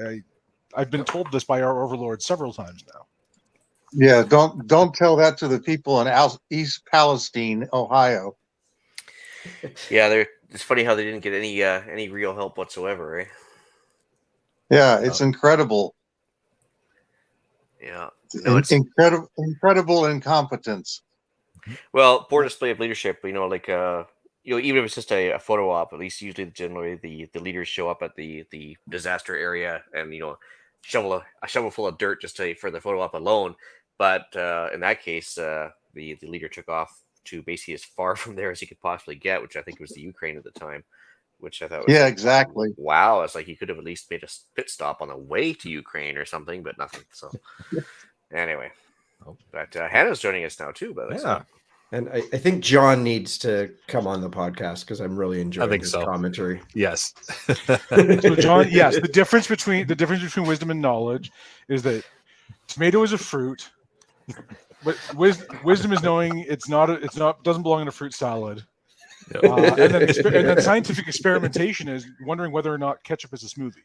I've been told this by our overlord several times now. Yeah, don't tell that to the people in East Palestine, Ohio. Yeah, it's funny how they didn't get any real help whatsoever, right? Yeah, it's incredible. Yeah, no, it's incredible incompetence. Well, poor display of leadership. Even if it's just a photo op, at least usually generally the leaders show up at the disaster area and shovel a shovel full of dirt just for the photo op alone. But in that case, the leader took off to basically as far from there as he could possibly get, which I think was the Ukraine at the time. Which I thought was exactly. Wow, it's like he could have at least made a pit stop on the way to Ukraine or something, but nothing. So anyway, but Hannah's joining us now too. But yeah. And I think John needs to come on the podcast because I'm really enjoying his commentary. Yes. So John, yes, the difference between wisdom and knowledge is that tomato is a fruit, but wisdom is knowing it's not doesn't belong in a fruit salad. Yep. And then scientific experimentation is wondering whether or not ketchup is a smoothie.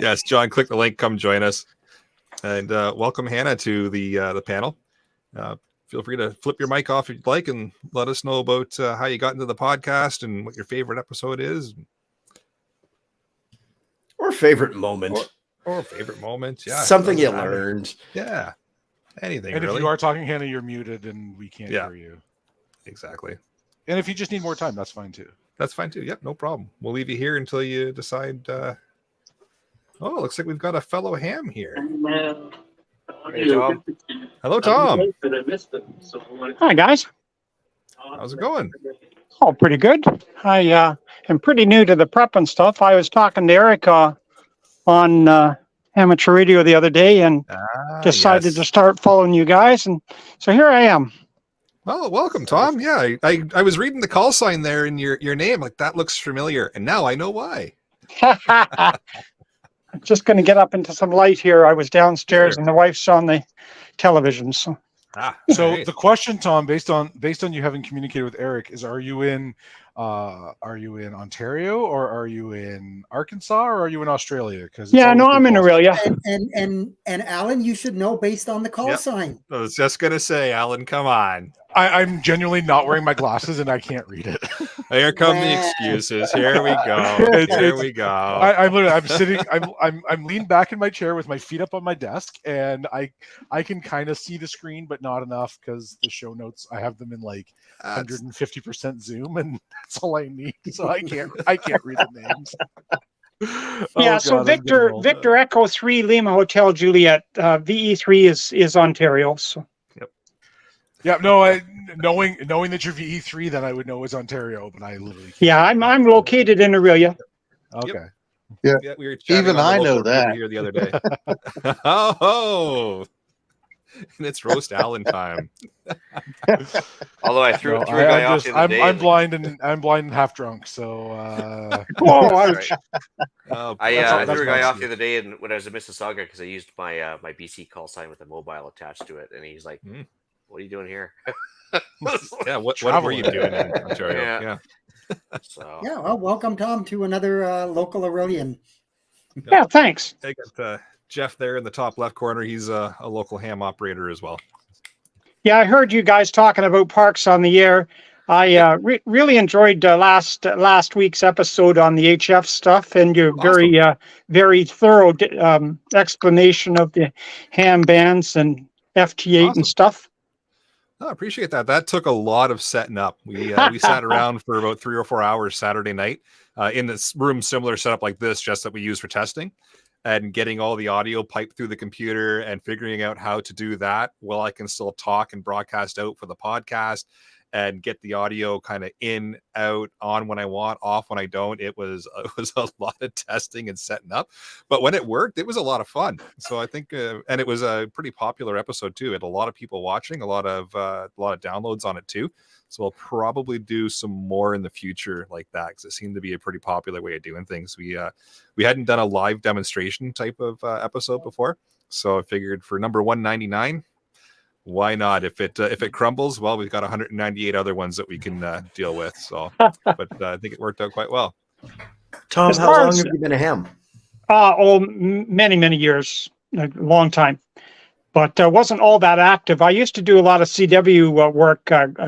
Yes, John, click the link. Come join us, and welcome Hannah to the panel. Feel free to flip your mic off if you'd like, and let us know about how you got into the podcast and what your favorite episode is, or favorite moment, or favorite moment. Yeah, something you learned. Yeah. Anything. And really. If you are talking, Hannah, you're muted and we can't hear you. Exactly. And if you just need more time, that's fine too. That's fine too. Yep, no problem. We'll leave you here until you decide. Looks like we've got a fellow ham here. Hey, Tom. Hello, Tom. Hi, guys. How's it going? Oh, pretty good. I am pretty new to the prep and stuff. I was talking to Eric on amateur radio the other day and decided to start following you guys, and so here I am. Well, welcome, Tom. Yeah, I was reading the call sign there in your name, like that looks familiar, and now I know why. I'm just going to get up into some light here. I was downstairs and the wife's on the television. So the question, Tom, based on you having communicated with Eric, is are you in Ontario, or are you in Arkansas, or are you in Australia? Because I'm in Australia. And Alan, you should know based on the call sign. I was just gonna say, Alan, come on. I'm genuinely not wearing my glasses and I can't read it. Here come the excuses. Here we go. Here we go. I'm sitting. I'm leaned back in my chair with my feet up on my desk, and I can kind of see the screen, but not enough because the show notes I have them in like 150% zoom, and that's all I need. So I can't read the names. So Victor Echo 3 Lima Hotel Juliet, VE3 is Ontario. So. Yeah, no, knowing that you're VE3, then I would know it's Ontario, but I literally can't. Yeah, I'm located in Aurelia. Okay. Yeah, we were even I know that here the other day. And it's roast Allen time. Although I threw a guy off the other day. I'm blind and half drunk, so. I threw a guy off the other day, and when I was in Mississauga, because I used my BC call sign with a mobile attached to it, and he's like, what are you doing here? Yeah, what were you doing in Ontario? Yeah. Yeah. So Yeah, well, welcome, Tom, to another local Aurelian. Yeah, thanks. I got Jeff there in the top left corner. He's a local ham operator as well. Yeah, I heard you guys talking about parks on the air. I really enjoyed last week's episode on the HF stuff and your very thorough explanation of the ham bands and FT8 and stuff. I appreciate that. That took a lot of setting up. We sat around for about 3 or 4 hours Saturday night in this room, similar setup like this, just that we use for testing, and getting all the audio piped through the computer and figuring out how to do that while I can still talk and broadcast out for the podcast and get the audio kind of in, out, on when I want, off when I don't. It was a lot of testing and setting up, but when it worked, it was a lot of fun. So I think, and it was a pretty popular episode too. It had a lot of people watching, a lot of downloads on it too. So I'll probably do some more in the future like that, because it seemed to be a pretty popular way of doing things. We hadn't done a live demonstration type of episode before, so I figured for number 199. Why not? If it crumbles, well, we've got 198 other ones that we can deal with. So, but I think it worked out quite well. Tom, how long have you been a ham? Many years, a long time, but wasn't all that active. I used to do a lot of CW work,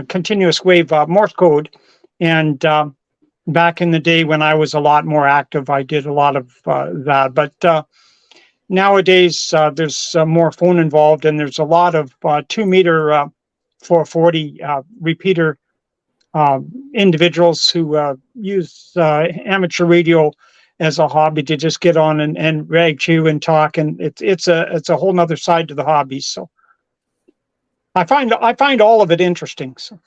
continuous wave Morse code, and back in the day when I was a lot more active, I did a lot of that. But nowadays, there's more phone involved, and there's a lot of 2 meter 440 repeater individuals who use amateur radio as a hobby to just get on and rag chew and talk, and it's a whole nother side to the hobby. So I find all of it interesting. So.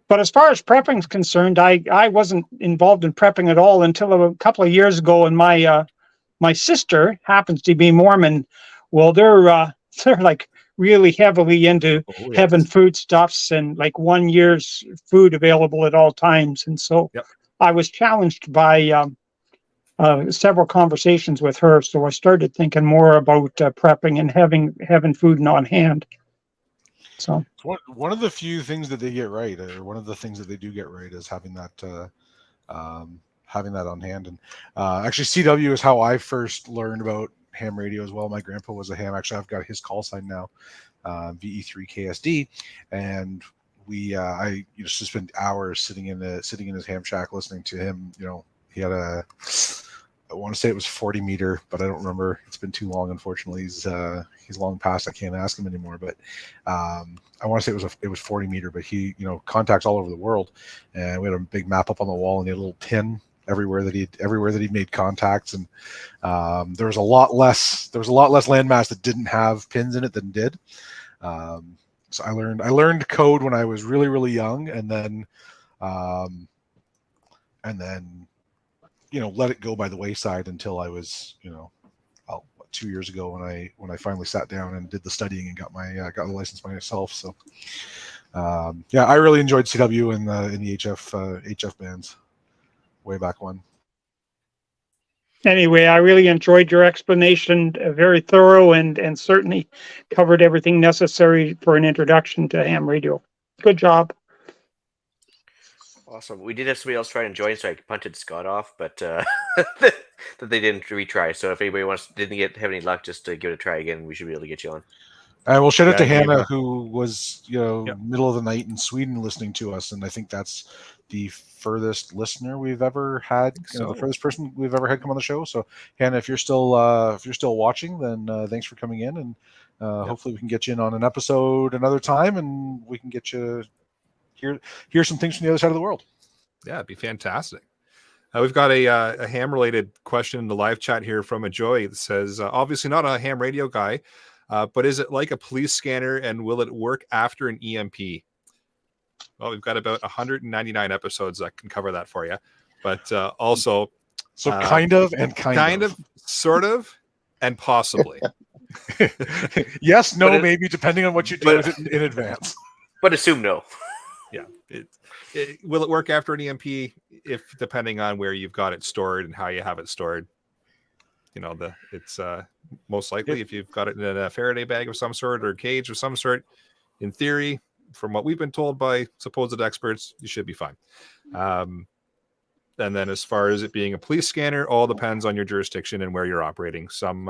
But as far as prepping is concerned, I wasn't involved in prepping at all until a couple of years ago, and my sister happens to be Mormon. Well, they're like really heavily into having foodstuffs and like 1 year's food available at all times. And so I was challenged by several conversations with her. So I started thinking more about prepping and having food on hand. So one of the few things that they get right, or one of the things that they do get right, is having that on hand. And actually, CW is how I first learned about ham radio as well. My grandpa was a ham. Actually, I've got his call sign now, VE3KSD, and I used to spend hours sitting in his ham shack listening to him. You know, he had I want to say it was 40 meter, but I don't remember. It's been too long, unfortunately. He's long past. I can't ask him anymore. But I want to say it was 40 meter. But he, contacts all over the world, and we had a big map up on the wall, and he had a little pin everywhere that he made contacts. And there was a lot less landmass that didn't have pins in it than did. So I learned code when I was really, really young, and then let it go by the wayside until I was 2 years ago when I finally sat down and did the studying and got the license myself. So I really enjoyed CW in the HF bands way back when. Anyway, I really enjoyed your explanation, very thorough, and certainly covered everything necessary for an introduction to ham radio. Good job. Awesome. We did have somebody else try and join, so I punted Scott off, but that they didn't retry. So if anybody didn't have any luck, just to give it a try again, we should be able to get you on. We'll shout out to Hannah, who was middle of the night in Sweden listening to us, and I think that's the furthest listener we've ever had, the furthest person we've ever had come on the show. So Hannah, if you're still watching, then thanks for coming in, and hopefully we can get you in on an episode another time, and we can get you hear some things from the other side of the world. Yeah, it'd be fantastic. We've got a ham-related question in the live chat here from a Joy that says, obviously not a ham radio guy, but is it like a police scanner, and will it work after an EMP? Well, we've got about 199 episodes that can cover that for you. But also... So kind of, sort of, and possibly. Yes, no, maybe, depending on what you do in advance. But assume no. Yeah. Will it work after an EMP? If depending on where you've got it stored and how you have it stored. It's most likely if you've got it in a Faraday bag of some sort or a cage of some sort, in theory, from what we've been told by supposed experts, you should be fine. And then as far as it being a police scanner, all depends on your jurisdiction and where you're operating. Some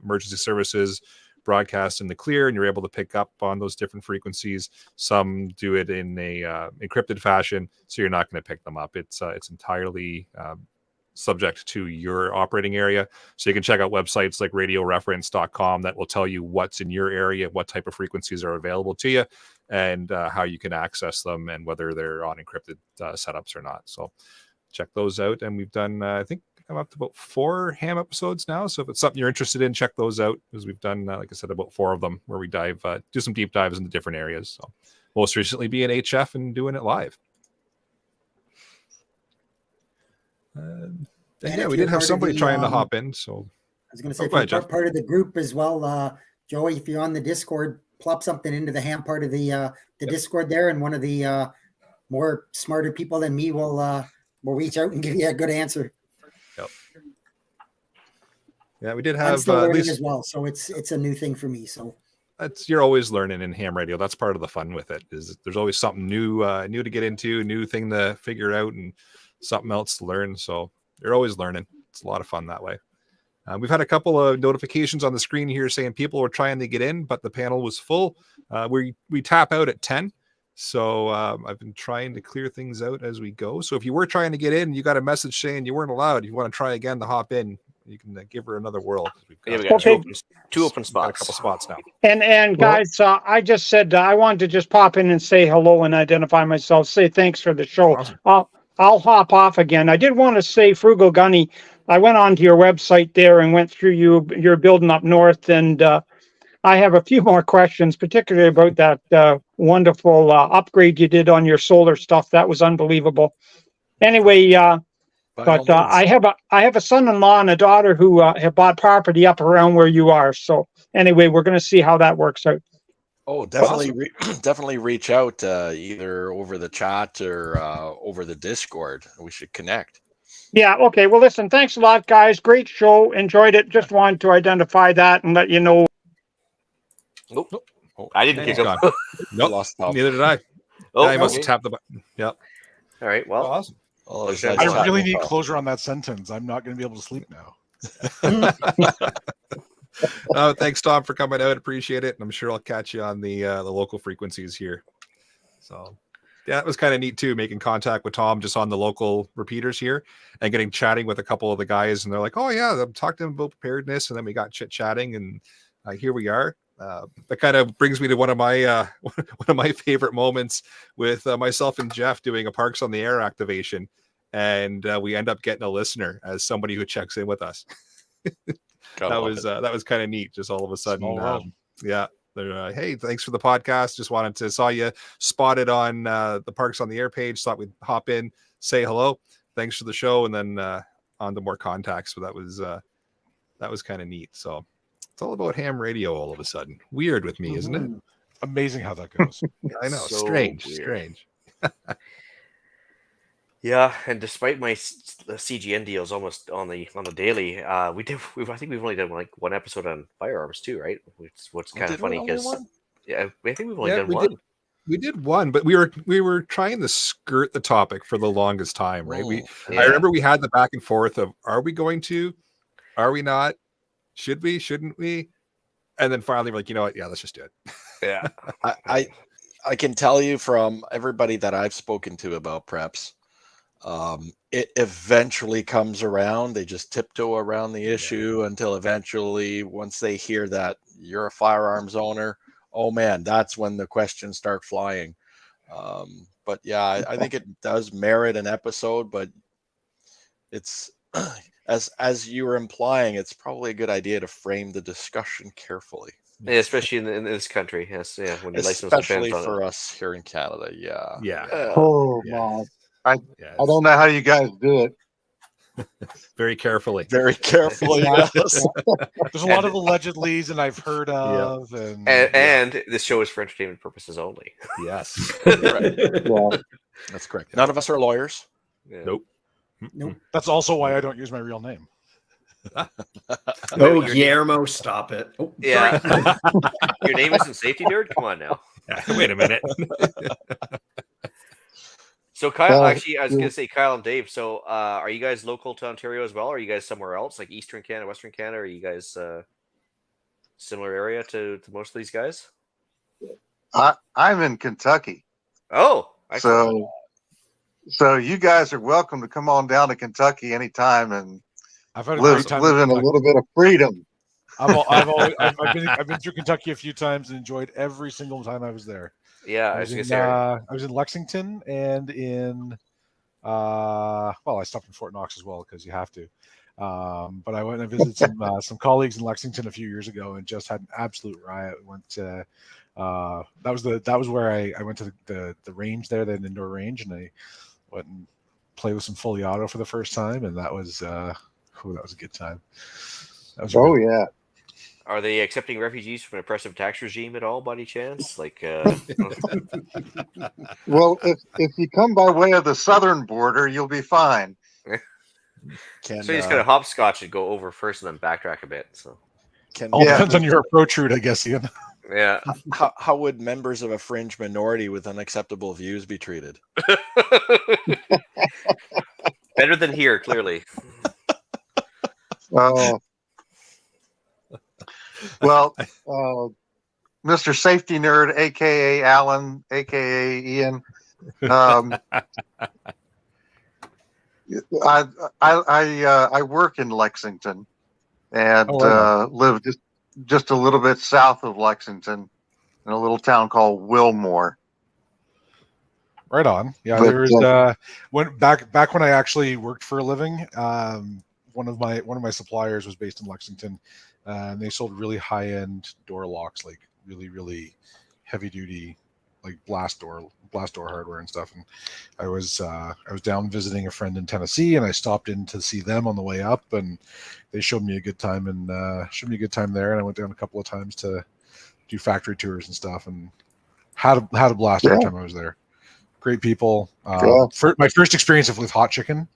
emergency services broadcast in the clear and you're able to pick up on those different frequencies. Some do it in a encrypted fashion, so you're not going to pick them up. It's entirely subject to your operating area. So you can check out websites like radioreference.com that will tell you what's in your area, what type of frequencies are available to you, and how you can access them and whether they're on encrypted setups or not. So check those out. And we've done, I think I'm up to about 4 ham episodes now. So if it's something you're interested in, check those out, because we've done, like I said, about 4 of them where we do some deep dives into different areas. So most recently being HF and doing it live. Yeah, we did have somebody trying to hop in. So I was going to say, part of the group as well, Joey, if you're on the Discord, plop something into the ham part of the Discord there, and one of the more smarter people than me will reach out and give you a good answer. Yep. Yeah, we did have I'm still at learning least as well, so it's a new thing for me. So you're always learning in ham radio. That's part of the fun with it. Is there's always something new to get into, new thing to figure out, and something else to learn. So you're always learning. It's a lot of fun that way. We've had a couple of notifications on the screen here saying people were trying to get in, but the panel was full. We tap out at 10. So I've been trying to clear things out as we go. So if you were trying to get in, you got a message saying you weren't allowed. If you want to try again to hop in, you can give her another whirl. We got two open spots. Got a couple spots now. And guys, I just said I wanted to just pop in and say hello and identify myself. Say thanks for the show. Awesome. I'll hop off again. I did want to say, Frugal Gunny, I went onto your website there and went through your building up north, and I have a few more questions, particularly about that wonderful upgrade you did on your solar stuff. That was unbelievable. Anyway, but I have a son-in-law and a daughter who have bought property up around where you are. So anyway, we're going to see how that works out. Oh, definitely, definitely reach out either over the chat or over the Discord. We should connect. Yeah. Okay. Well, listen, thanks a lot, guys. Great show. Enjoyed it. Just wanted to identify that and let you know. Nope. Oh, I didn't kick him. Nope. Neither did I. Oh, I must have tapped the button. Yep. All right. Well, awesome. Oh, I really need closure on that sentence. I'm not going to be able to sleep now. Thanks, Tom, for coming out. Appreciate it. And I'm sure I'll catch you on the local frequencies here. So yeah, it was kind of neat too, making contact with Tom just on the local repeaters here and chatting with a couple of the guys. And they're like, oh yeah, I'm talking to them about preparedness. And then we got chit-chatting, and here we are. That kind of brings me to one of my favorite moments with myself and Jeff doing a Parks on the Air activation. And we end up getting a listener as somebody who checks in with us. That was kind of neat. Just all of a sudden, yeah. Hey, thanks for the podcast. Just saw you spotted on the Parks on the Air page. Thought we'd hop in, say hello. Thanks for the show, and then on to more contacts. So that was kind of neat. So it's all about ham radio all of a sudden. Weird with me, isn't it? Amazing how that goes. I know. So strange. Yeah, and despite my CGN deals almost on the daily, I think we've only done like one episode on firearms too, right? What's kind of funny because I think we've only done one. We did one, but we were trying to skirt the topic for the longest time, right? Yeah. I remember we had the back and forth of, are we going to? Are we not? Should we? Shouldn't we? And then finally we're like, you know what? Yeah, let's just do it. Yeah. I can tell you from everybody that I've spoken to about preps, it eventually comes around. They just tiptoe around the issue until eventually, once they hear that you're a firearms owner, oh man, that's when the questions start flying. But yeah, I think it does merit an episode, but it's as you were implying, it's probably a good idea to frame the discussion carefully. Yeah, especially in this country. Yes, yeah. When your license especially depends on for it. us here in Canada. Yeah. Yeah. Oh my! I don't know how you guys do it. Very carefully. Very carefully. Yes. There's a lot of allegedlys, and I've heard of, and this show is for entertainment purposes only. Yes. Right. Yeah. That's correct. None of us are lawyers. Yeah. Nope. Nope. that's also why I don't use my real name. Oh, Guillermo, stop it. Oh, Yeah. Your name isn't Safety Nerd? Come on now. Wait a minute. So Kyle, Well, actually, I was gonna say Kyle and Dave. So, are you guys local to Ontario as well? Or are you guys somewhere else, like Eastern Canada, Western Canada? Are you guys similar area to most of these guys? I'm in Kentucky. Oh, excellent. So you guys are welcome to come on down to Kentucky anytime and I've had a live great time. in a little bit of freedom. I've been through Kentucky a few times and enjoyed every single time I was there. Yeah, I was in Lexington and in well, I stopped in Fort Knox as well because you have to. But I went and visited some colleagues in Lexington a few years ago and just had an absolute riot. Went to that was where I went to the range there, the indoor range, and I went and played with some fully auto for the first time, and that was that was a good time. That was yeah. Are they accepting refugees from an oppressive tax regime at all, by any chance? Like, Well, if you come by way of the southern border, you'll be fine. so you just gotta hopscotch and go over first and then backtrack a bit. So depends on your approach route, I guess, Ian. Yeah. How would members of a fringe minority with unacceptable views be treated? Better than here, clearly. Well, Mr. Safety Nerd, aka Alan, aka Ian. I work in Lexington and live just a little bit south of Lexington in a little town called Wilmore. Right on. Yeah, there was back when I actually worked for a living. One of my suppliers was based in Lexington, and they sold really high end door locks, like really really heavy duty, like blast door hardware and stuff. And I was down visiting a friend in Tennessee, and I stopped in to see them on the way up, and they showed me a good time there. And I went down a couple of times to do factory tours and stuff, and had a blast every time I was there. Great people. My first experience with hot chicken,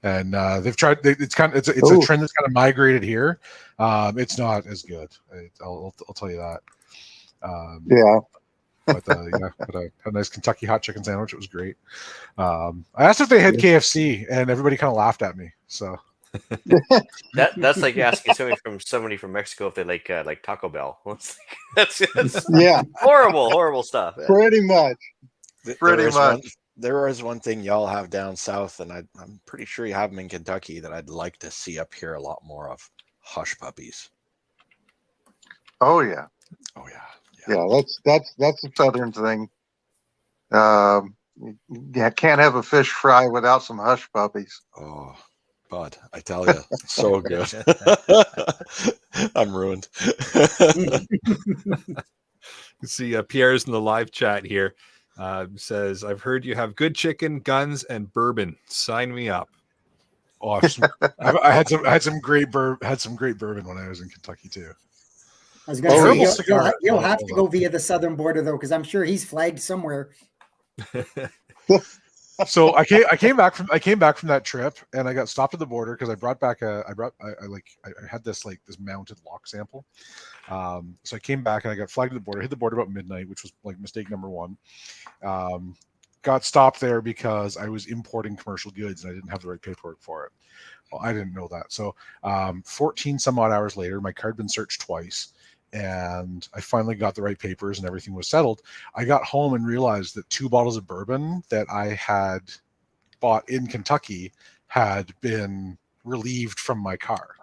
and they've tried. It's a trend that's kind of migrated here. It's not as good. I'll tell you that. But I had a nice Kentucky hot chicken sandwich. It was great. I asked if they had KFC, and everybody kind of laughed at me. So that's like asking somebody from Mexico if they like Taco Bell. that's horrible stuff. Yeah. Pretty much. There is one thing y'all have down south, and I'm pretty sure you have them in Kentucky that I'd like to see up here a lot more of: hush puppies. Oh yeah. Yeah, that's a southern thing. Can't have a fish fry without some hush puppies. Oh, bud, I tell you, so good. I'm ruined. You see, Pierre's in the live chat here. Says, "I've heard you have good chicken, guns, and bourbon. Sign me up." Oh, I had some great bourbon when I was in Kentucky too. I was going to say, you'll have to go via the southern border though, because I'm sure he's flagged somewhere. So I came back from that trip, and I got stopped at the border because I brought back I had this mounted lock sample. So I came back and I got flagged at the border. Hit the border about midnight, which was like mistake number one. Got stopped there because I was importing commercial goods and I didn't have the right paperwork for it. Well, I didn't know that. So 14 some odd hours later, my car had been searched twice, and I finally got the right papers and everything was settled. I got home and realized that 2 bottles of bourbon that I had bought in Kentucky had been relieved from my car.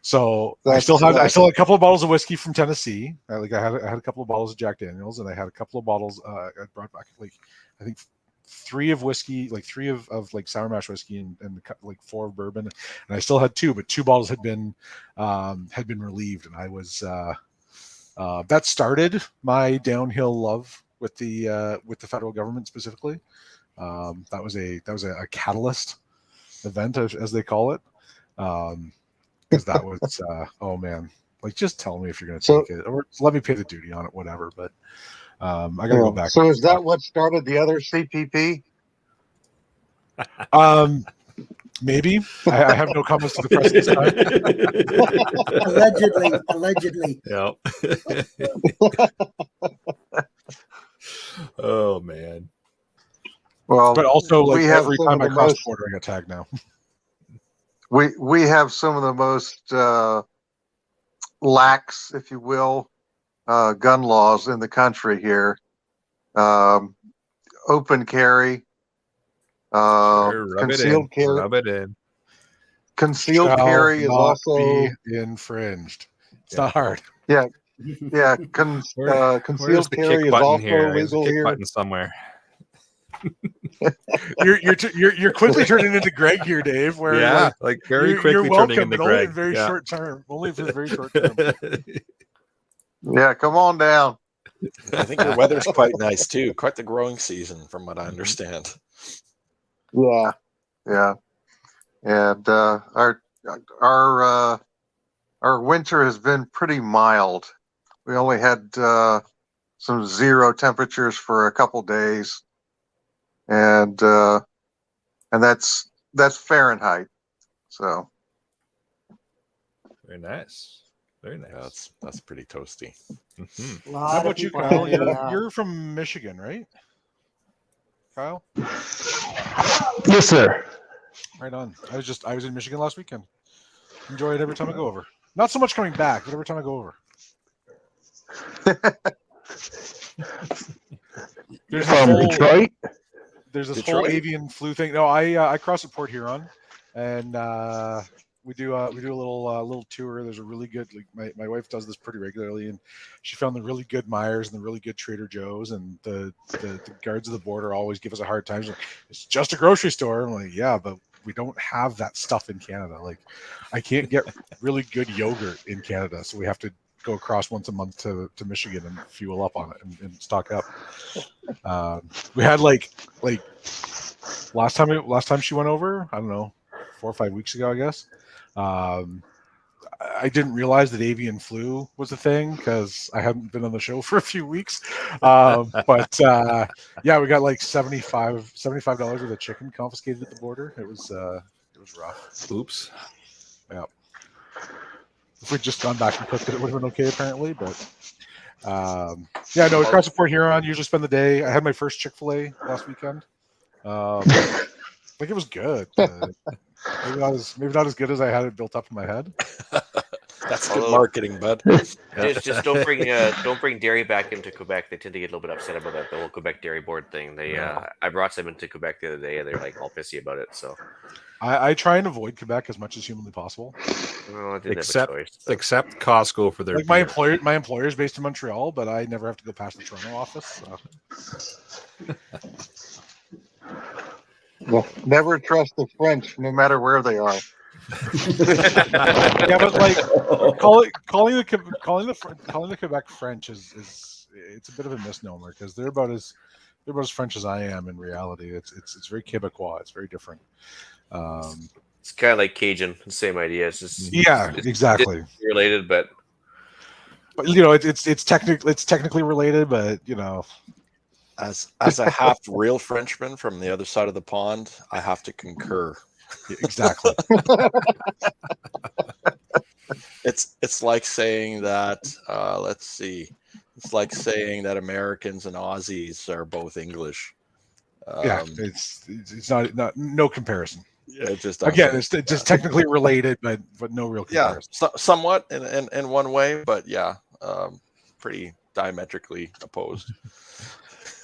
So I still had a couple of bottles of whiskey from Tennessee. I had a couple of bottles of Jack Daniels, and I had a couple of bottles. I brought back I think 3 of whiskey, 3 of sour mash whiskey, and 4 of bourbon. And I still had 2, but 2 bottles had been relieved, and I was that started my downhill love with the federal government specifically. That was a catalyst event, as they call it. Because that was oh man, just tell me if you're going to take it, or let me pay the duty on it, whatever. But I got to go back. So is that what started the other CPP? Maybe. I have no comments to the press this time. Allegedly. Yep. Oh man. Well, But also, like we have every some time of I the cross the most. border, I get tagged now. We have some of the most lax, if you will, gun laws in the country here. Open carry, Sure, rub it in. concealed carry. Rub it in. Concealed Shall carry is not also be infringed. It's not hard. yeah. Where's Concealed the carry kick is button also here? There's a legal kick here. button somewhere. You're quickly turning into Greg here, Dave. Where Yeah, like very you're quickly turning welcome, into but only Greg. in very Yeah. short term. Only for the very short term. Yeah, come on down. I think your weather's quite nice too. Quite the growing season, from what I understand. Yeah, yeah, and our winter has been pretty mild. We only had some 0 temperatures for a couple days, and that's Fahrenheit. So Very nice. Very nice. Yeah, that's pretty toasty. Mhm. A lot How of about you, people Kyle? had a, You're from Michigan, right? Kyle? Yes, sir. Right on. I was in Michigan last weekend. Enjoy it every time I go over. Not so much coming back, but every time I go over. There's this From whole, Detroit. there's this whole avian flu thing. No, I cross at Port Huron, and we do a little tour. There's a really good. Like my wife does this pretty regularly, and she found the really good Myers and the really good Trader Joe's, and the guards of the border always give us a hard time. She's like, it's just a grocery store. I'm like, yeah, but we don't have that stuff in Canada. Like, I can't get really good yogurt in Canada, so we have to go across once a month to Michigan and fuel up on it and stock up. We had like last time she went over, I don't know, 4 or 5 weeks ago, I guess. I didn't realize that avian flu was a thing because I hadn't been on the show for a few weeks. But yeah, we got like $75 worth of chicken confiscated at the border. It was rough. Oops. Yeah. If we'd just gone back and cooked it, it would have been okay, apparently. But yeah, no, across the Port Huron, usually spend the day. I had my first Chick-fil-A last weekend. Like, it was good. Maybe not as good as I had it built up in my head. That's good marketing, bud. Just don't bring dairy back into Quebec. They tend to get a little bit upset about that, the whole Quebec dairy board thing. They I brought them into Quebec the other day, and they're like all pissy about it. So I try and avoid Quebec as much as humanly possible. well, I didn't Except have a choice, so. except Costco for their Like my employer is based in Montreal, but I never have to go past the Toronto office. So. Well, never trust the French, no matter where they are. Yeah, but like calling the Quebec French is it's a bit of a misnomer because they're about as French as I am in reality. It's very Quebecois. It's very different. It's kind of like Cajun, same idea. It's just exactly related, but you know it's technically related, but you know. As a half real Frenchman from the other side of the pond, I have to concur. Exactly. It's like saying that let's see. It's like saying that Americans and Aussies are both English. Yeah, it's not no comparison. Yeah, it just again, it's just technically related, but no real comparison. Yeah, somewhat in one way, but yeah, pretty diametrically opposed.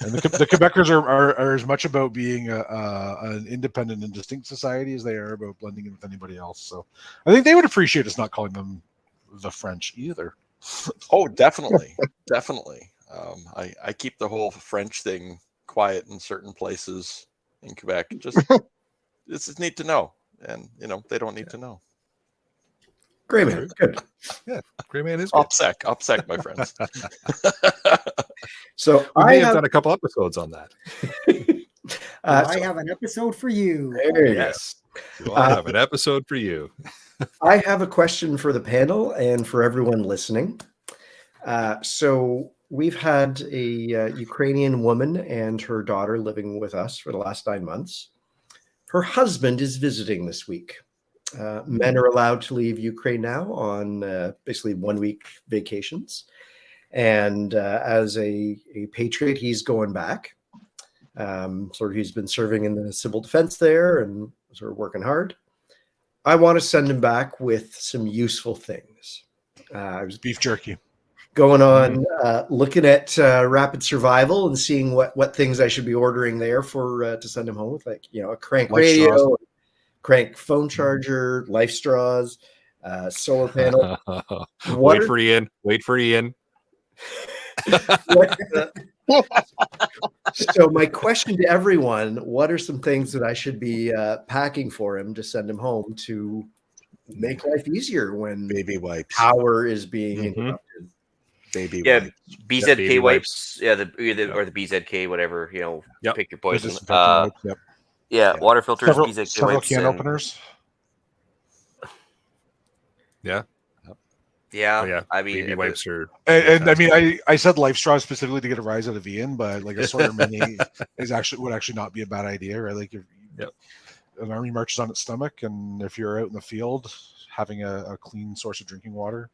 And the Quebecers are as much about being an independent and distinct society as they are about blending in with anybody else. So I think they would appreciate us not calling them the French either. Oh, definitely. Definitely. I keep the whole French thing quiet in certain places in Quebec. It's just neat to know. And, they don't need to know. Great, man. Good. Yeah, Great Man is good. Upsec, my friends. So we may have done a couple episodes on that. I have an episode for you. There you Yes. We'll have an episode for you. I have a question for the panel and for everyone listening. So we've had a Ukrainian woman and her daughter living with us for the last 9 months. her husband is visiting this week. Men are allowed to leave Ukraine now on basically 1 week vacations. And as a patriot, he's going back. He's been serving in the civil defense there and sort of working hard. I want to send him back with some useful things. I was Beef jerky. going on looking at Rapid Survival and seeing what things I should be ordering there for to send him home with, like, a crank Life radio, straws. crank phone charger, life straws, solar panel. Wait for Ian. So my question to everyone: what are some things that I should be packing for him to send him home to make life easier when Baby wipes. power is being interrupted? Baby Yeah, wipes. BZK baby wipes. Yeah, or the BZK, whatever. Pick your poison. Disinfectant wipes, yep. Yeah, water filters, Several, BZK several wipes, can and- openers. Yeah. Yeah, Oh, yeah. I mean, Baby wipes are. And I mean, I said life straws specifically to get a rise out of Ian, but like a Sawyer Mini would actually not be a bad idea, right? Like, an army marches on its stomach, and if you're out in the field, having a clean source of drinking water,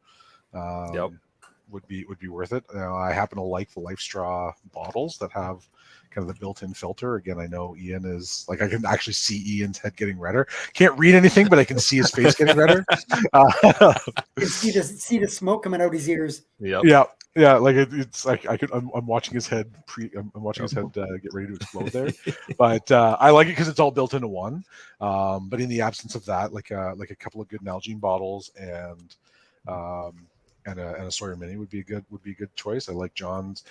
would be worth it. I happen to like the Life Straw bottles that have kind of the built-in filter. Again, I know Ian is like, I can actually see Ian's head getting redder. Can't read anything, but I can see his face getting redder. You can see the smoke coming out his ears. Yeah. Like it's like I'm watching his head I'm watching his head get ready to explode there. But I like it because it's all built into one. But in the absence of that, like a couple of good Nalgene bottles and a Sawyer Mini would be a good choice. I like John's.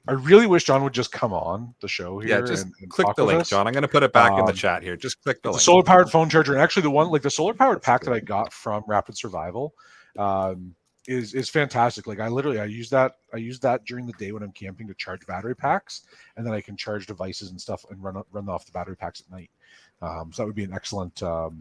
I really wish John would just come on the show here. Yeah, just and click talk the with link, us. John. I'm going to put it back in the chat here. Just click the link. Solar powered phone charger, and actually the one like the solar powered pack that I got from Rapid Survival is fantastic. Like I use that during the day when I'm camping to charge battery packs, and then I can charge devices and stuff and run off the battery packs at night. So that would be an excellent an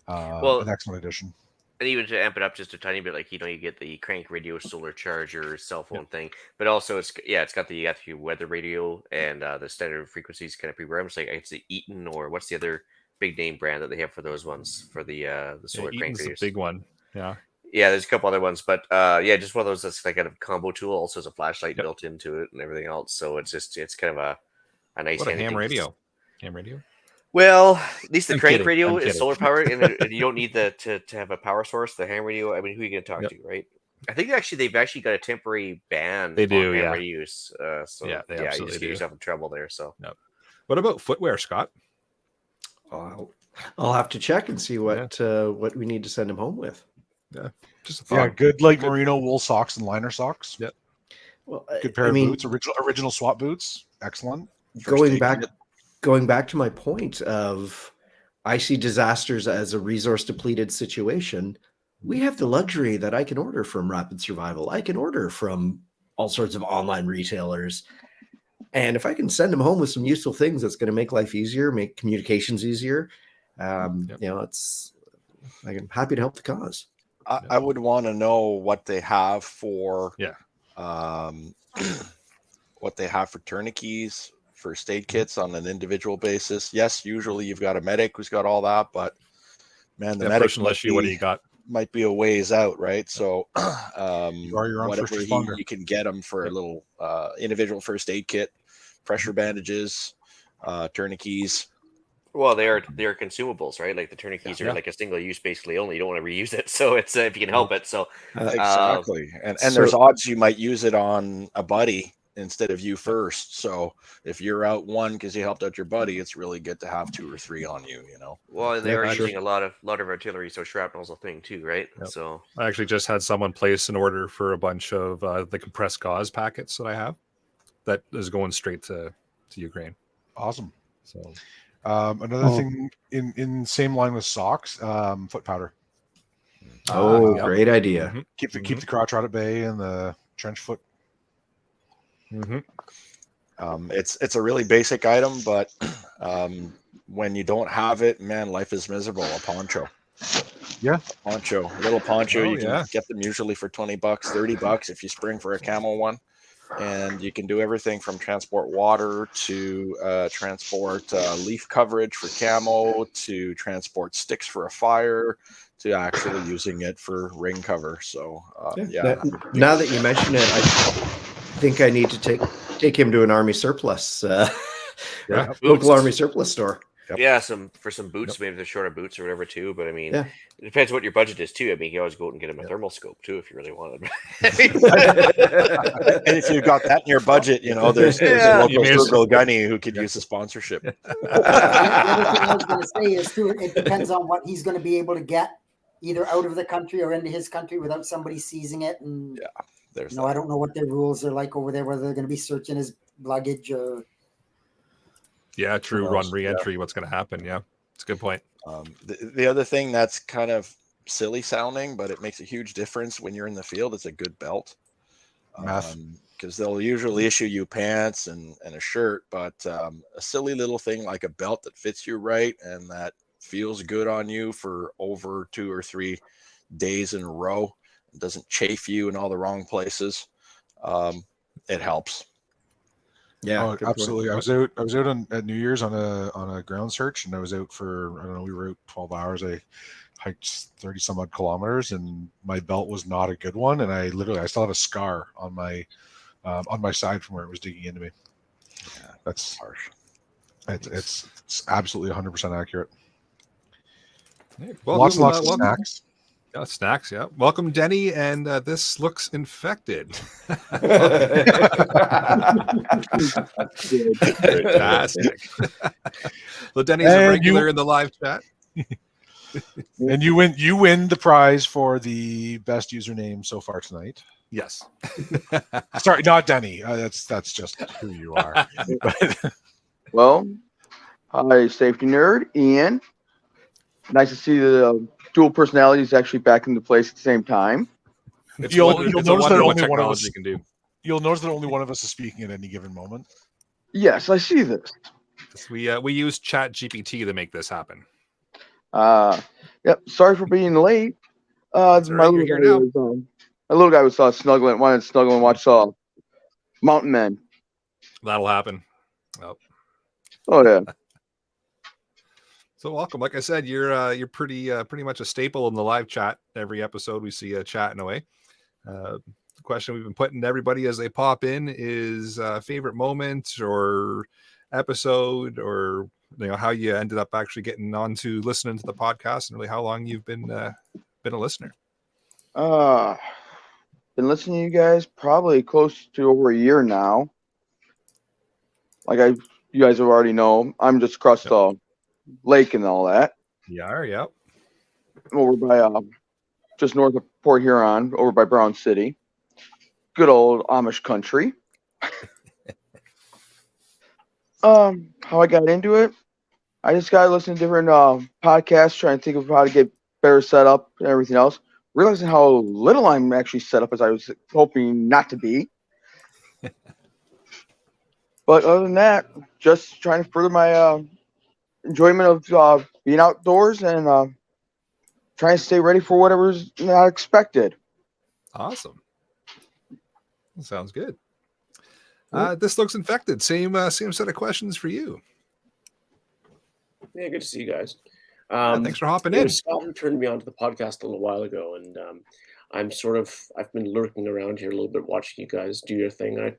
excellent addition. And even to amp it up just a tiny bit, like, you get the crank radio, solar charger, cell phone thing, but also it's got the weather radio and the standard frequencies kind of pre-programmed. It's like it's the Eaton, or what's the other big name brand that they have for those ones for the solar crank Eaton's radios? a big one. Yeah. Yeah, there's a couple other ones, but just one of those that's like kind of combo tool. Also has a flashlight built into it and everything else. So it's kind of a nice What a handy ham thing. radio. Ham radio. Well, at least the I'm crank kidding. radio I'm is kidding. solar powered, and you don't need to have a power source. The ham radio, I mean, who are you going to talk to, right? I think they've actually got a temporary ban. They do, on ham yeah. radios. So Yeah, they you absolutely just get do. yourself in trouble there. So What about footwear, Scott? I'll have to check and see what we need to send him home with. Yeah, just a Yeah, thought. good like merino wool socks and liner socks. Yep. Well, Good pair of boots, original swap boots. Excellent. Going back to my point of, I see disasters as a resource depleted situation. We have the luxury that I can order from Rapid Survival. I can order from all sorts of online retailers. And if I can send them home with some useful things that's going to make life easier, make communications easier, I'm happy to help the cause. I would want to know what they have for what they have for tourniquets, first aid kits on an individual basis. Yes, usually you've got a medic who's got all that, but man, the medic personal issue. What do you got? Might be a ways out, right? So You are your own first whatever responder. you can get them for a little individual first aid kit, pressure bandages, tourniquets. well, they are consumables, right? Like the tourniquets are like a single use, basically. Only you don't want to reuse it, so it's if you can help it. So Exactly, and there's odds you might use it on a buddy instead of you first. So if you're out one because you helped out your buddy, it's really good to have 2 or 3 on you. Well, they Yeah, are sure. using a lot of artillery, so shrapnel's a thing too, right? Yep. So I actually just had someone place an order for a bunch of the compressed gauze packets that I have. That is going straight to Ukraine. Awesome. So Another thing in same line with socks, foot powder. Great idea. Mhm. Keep the crotch rot at bay and the trench foot. It's a really basic item, but when you don't have it, man, life is miserable. A poncho. Yeah. A little poncho. Oh, You can get them usually for $20, $30 if you spring for a camel one. and you can do everything from transport water to transport leaf coverage for camo, to transport sticks for a fire, to actually using it for rain cover. So Now that you mention it, I think I need to take him to an army surplus, local army surplus store. Yep. Yeah, some boots, maybe they're shorter boots or whatever too. But I mean, Yeah. it depends what your budget is too. I mean, you can always go out and get him a thermal scope too if you really wanted. And if you've got that in your budget, there's a local Frugal Gunny who could use the sponsorship. The other thing I was going to say is too, it depends on what he's going to be able to get either out of the country or into his country without somebody seizing it. And I don't know what their rules are like over there, whether they're going to be searching his luggage or. Yeah, true. Run re-entry. What's going to happen? Yeah, it's a good point. The other thing that's kind of silly sounding, but it makes a huge difference when you're in the field, is a good belt. Because they'll usually issue you pants and a shirt, but a silly little thing like a belt that fits you right and that feels good on you for over 2 or 3 days in a row, it doesn't chafe you in all the wrong places. It helps. Yeah, absolutely. I was out at New Year's on a ground search, and I was out for, I don't know, we were out 12 hours. I hiked 30 some odd kilometers, and my belt was not a good one, and I still have a scar on my side from where it was digging into me. Yeah, that's harsh. It's absolutely 100% accurate. Well, lots of snacks. Yeah, snacks. Yeah. Welcome, Denny. And this looks infected. Fantastic. So Denny's a regular in the live chat. And you win the prize for the best username so far tonight. Yes. Sorry, not Denny. That's just who you are. Well, hi, safety nerd, Ian. Nice to see the dual personalities actually back into place at the same time. You'll notice that only one of us can do. You'll notice that only one of us is speaking at any given moment. Yes, I see this. We use Chat GPT to make this happen. Yep. Sorry for being late. My little guy was snuggling, wanted to snuggle and watch Mountain Men. That'll happen. Oh yeah. So welcome. Like I said, you're pretty much a staple in the live chat. Every episode we see a chatting away. The question we've been putting to everybody as they pop in is favorite moment or episode, or how you ended up actually getting on to listening to the podcast, and really how long you've been a listener. Been listening to you guys probably close to over a year now. You guys have already know, I'm just across the lake and all that. Yeah. Over by just north of Port Huron, over by Brown City. Good old Amish country. How I got into it, I just got to listen to different podcasts, trying to think of how to get better set up and everything else. Realizing how little I'm actually set up as I was hoping not to be. But other than that, just trying to further my enjoyment of being outdoors and trying to stay ready for whatever's not expected. Awesome. Sounds good. This looks infected. Same set of questions for you. Yeah, good to see you guys. Thanks for hopping in. Scott turned me onto the podcast a little while ago, and I've been lurking around here a little bit, watching you guys do your thing.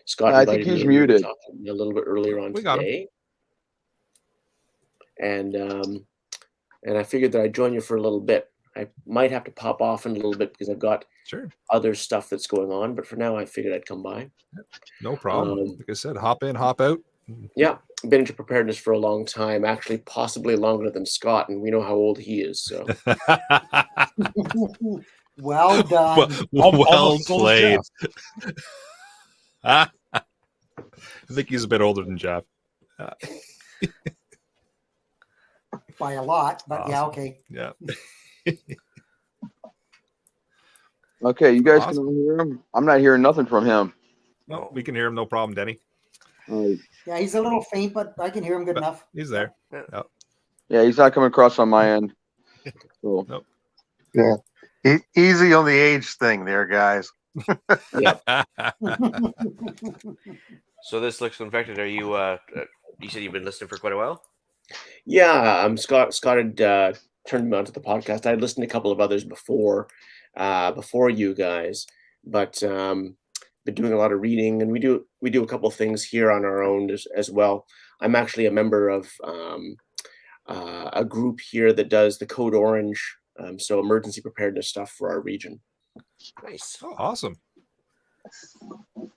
Scott, I think he's muted a little bit earlier on today, and I figured that I'd join you for a little bit. I might have to pop off in a little bit because I've got other stuff that's going on, but for now I figured I'd come by. No problem. Like I said, hop in, hop out. Yeah, been into preparedness for a long time, actually possibly longer than Scott, and we know how old he is. So well done. Well played. I think he's a bit older than Jeff. By a lot, but awesome. Yeah, okay. Yeah. Okay, you guys can hear him. I'm not hearing nothing from him. No, we can hear him. No problem, Denny. Yeah, he's a little faint, but I can hear him good enough. He's there. Yeah, he's not coming across on my end. So. Nope. Yeah. Easy on the age thing there, guys. Yeah. So this looks infected. Are you? You said you've been listening for quite a while. Yeah. Scott had turned me onto the podcast. I had listened to a couple of others before you guys, but been doing a lot of reading, and we do a couple of things here on our own as well. I'm actually a member of a group here that does the Code Orange, so emergency preparedness stuff for our region. Nice. Oh, awesome.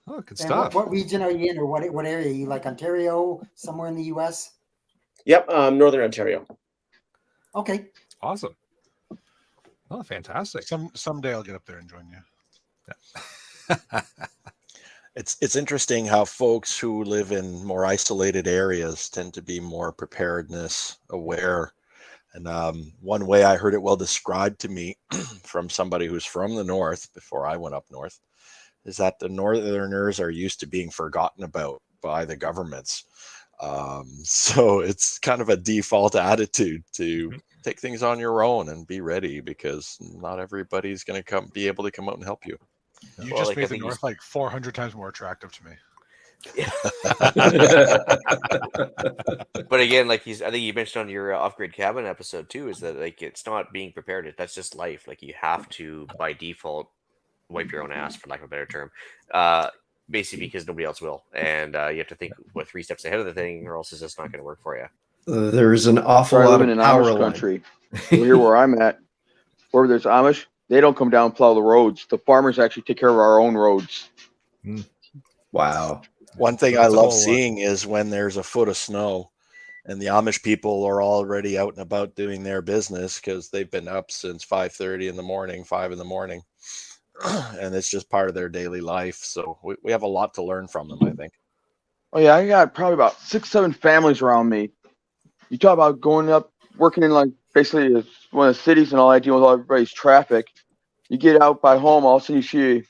Oh, good And stuff. what region are you in, or what area? Are you like Ontario, somewhere in the U.S.? Yep, Northern Ontario. Okay. Awesome. Oh, fantastic. Someday I'll get up there and join you. It's interesting how folks who live in more isolated areas tend to be more preparedness aware. And one way I heard it well described to me from somebody who's from the north before I went up north is that the northerners are used to being forgotten about by the governments. So it's kind of a default attitude to take things on your own and be ready, because not everybody's going to be able to come out and help you. You just made the north like 400 times more attractive to me. But again, like I think you mentioned on your off-grid cabin episode too, is that like it's not being prepared. That's just life. Like you have to by default wipe your own ass, for lack of a better term, basically because nobody else will, and you have to think 3 steps ahead of the thing, or else it's just not going to work for you. There's an awful I lot live of in an power Amish line. country. Here where I'm at, where there's Amish, they don't come down and plow the roads. The farmers actually take care of our own roads. Wow. One thing That's I a love whole lot. seeing is when there's a foot of snow and the Amish people are already out and about doing their business because they've been up since 5:30 in the morning, 5 in the morning. And it's just part of their daily life. So we have a lot to learn from them, I think. Oh yeah, I got probably about 6-7 families around me. You talk about going up, working in like basically one of the cities and all that, dealing with all everybody's traffic. You get out by home, all of a sudden you see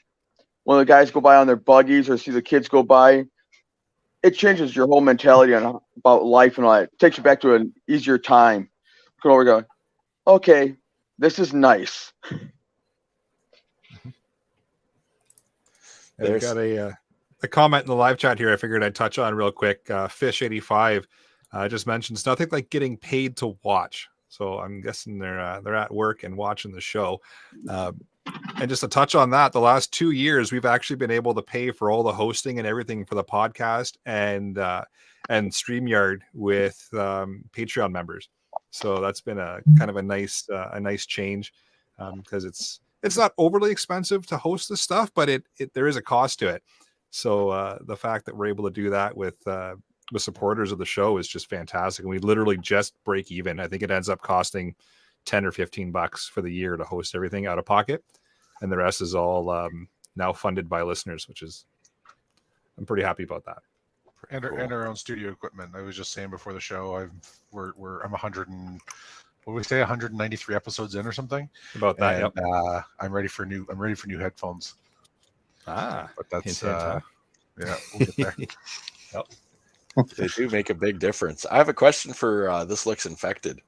one of the guys go by on their buggies or see the kids go by. It changes your whole mentality on about life and all that. It takes you back to an easier time. Go over, go, okay, this is nice. I've got a comment in the live chat here I figured I'd touch on real quick. Fish85 just mentions nothing like getting paid to watch. So I'm guessing they're at work and watching the show. And just to touch on that, the last 2 years, we've actually been able to pay for all the hosting and everything for the podcast and StreamYard with Patreon members. So that's been a kind of a nice change because it's not overly expensive to host this stuff, but there is a cost to it. So the fact that we're able to do that with supporters of the show is just fantastic. And we literally just break even. I think it ends up costing $10 or $15 for the year to host everything out of pocket. And the rest is all now funded by listeners, I'm pretty happy about that. And our own studio equipment. I was just saying before the show, I'm 193 episodes in or something. About that, and, yep. I'm ready for new headphones. But that's hint. Yeah, we'll get there. Yep. They do make a big difference. I have a question for This Looks Infected.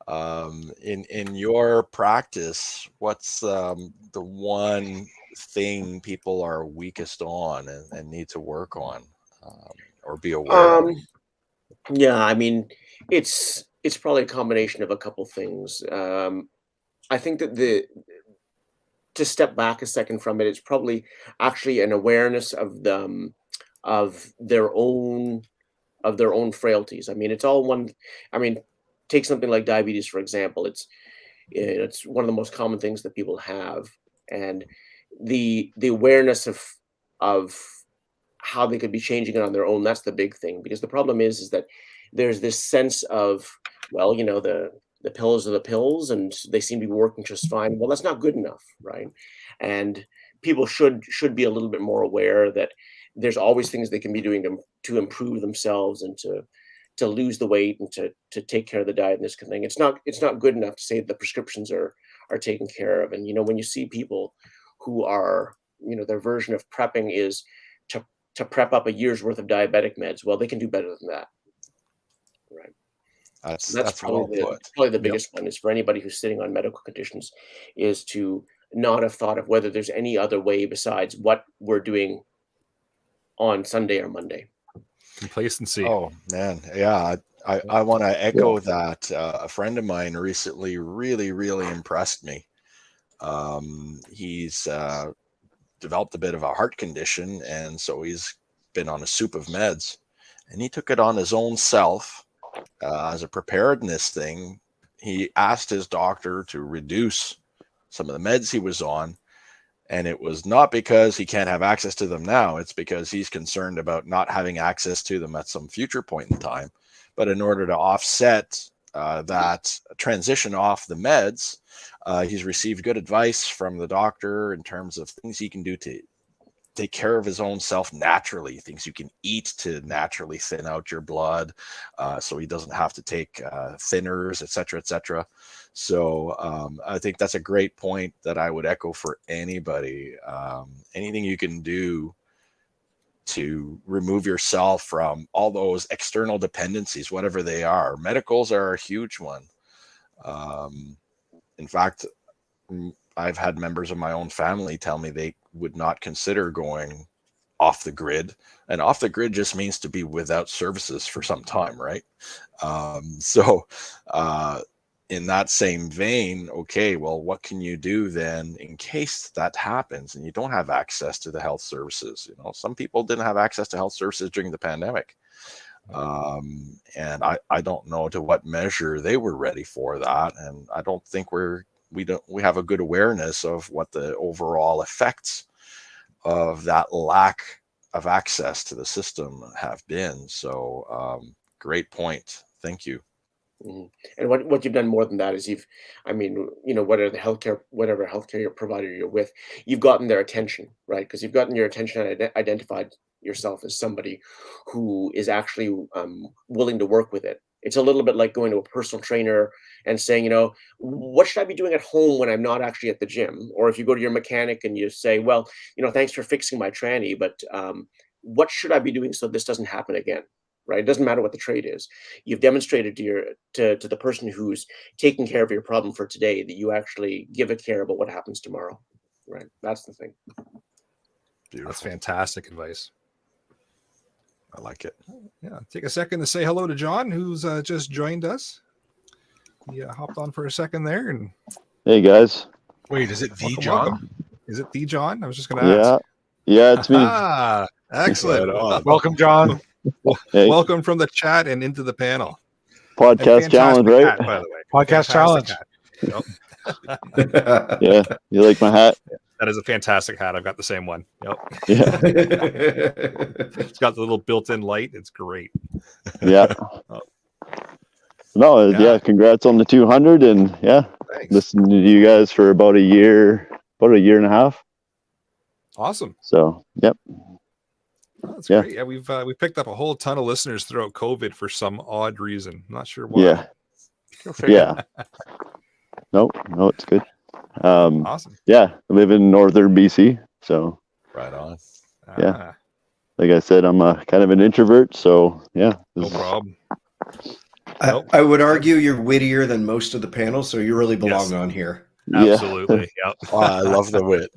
In your practice, what's the one thing people are weakest on and need to work on or be aware of? Yeah, I mean, it's probably a combination of a couple things. I think that to step back a second from it, it's probably actually an awareness of their own frailties. I mean, it's all one. I mean, take something like diabetes, for example. It's one of the most common things that people have, and the awareness of how they could be changing it on their own. That's the big thing, because the problem is that there's this sense of, well, the pills are the pills and they seem to be working just fine. Well, that's not good enough, right? And people should be a little bit more aware that there's always things they can be doing to improve themselves and to lose the weight and to take care of the diet and this kind of thing. It's not good enough to say the prescriptions are taken care of. And when you see people who are, their version of prepping is to prep up a year's worth of diabetic meds, well, they can do better than that, right? That's probably the biggest one, is for anybody who's sitting on medical conditions, is to not have thought of whether there's any other way besides what we're doing on Sunday or Monday. Complacency. Oh man, yeah. I want to echo that. A friend of mine recently really impressed me. He's developed a bit of a heart condition, and so he's been on a soup of meds, and he took it on his own self as a preparedness thing. He asked his doctor to reduce some of the meds he was on, and it was not because he can't have access to them now. It's because he's concerned about not having access to them at some future point in time. But in order to offset that transition off the meds, he's received good advice from the doctor in terms of things he can do to take care of his own self naturally, things you can eat to naturally thin out your blood, so he doesn't have to take thinners, etc. So I think that's a great point that I would echo for anybody. Anything you can do to remove yourself from all those external dependencies, whatever they are. Medicals are a huge one. In fact, I've had members of my own family tell me they would not consider going off the grid, and off the grid just means to be without services for some time, right? In that same vein, okay, well, what can you do then in case that happens and you don't have access to the health services? You know, some people didn't have access to health services during the pandemic. And I don't know to what measure they were ready for that. And I don't think we have a good awareness of what the overall effects of that lack of access to the system have been. So great point. Thank you. Mm-hmm. And what you've done more than that is whatever healthcare provider you're with, you've gotten their attention, right? Because you've gotten your attention and identified yourself as somebody who is actually willing to work with it. It's a little bit like going to a personal trainer and saying, what should I be doing at home when I'm not actually at the gym? Or if you go to your mechanic and you say, well, thanks for fixing my tranny, but what should I be doing so this doesn't happen again? Right? It doesn't matter what the trade is. You've demonstrated to the person who's taking care of your problem for today that you actually give a care about what happens tomorrow. Right? That's the thing. Beautiful. That's fantastic advice. I like it. Yeah. Take a second to say hello to John, who's just joined us. He hopped on for a second there. And hey, guys. Wait, is it the welcome, John? welcome. Is it the John? I was just going to ask. Yeah, it's me. Ah, excellent. Welcome, John. Hey. Welcome from the chat and into the panel. Podcast challenge, right? Hat, by the way. Podcast challenge. Yeah, you like my hat? That is a fantastic hat. I've got the same one. Yep. Yeah. It's got the little built-in light. It's great. Yeah. No, yeah. Congrats on the 200, and listened to you guys for about a year and a half. Awesome. So, yep. Oh, that's great. Yeah, we picked up a whole ton of listeners throughout COVID for some odd reason. I'm not sure why. Yeah. Yeah. No, it's good. Awesome. Yeah, I live in northern BC, so right on. Yeah. Like I said, I'm kind of an introvert, so yeah. No problem. I would argue you're wittier than most of the panel, so you really belong on here. Absolutely. Yep. Oh, I love the wit.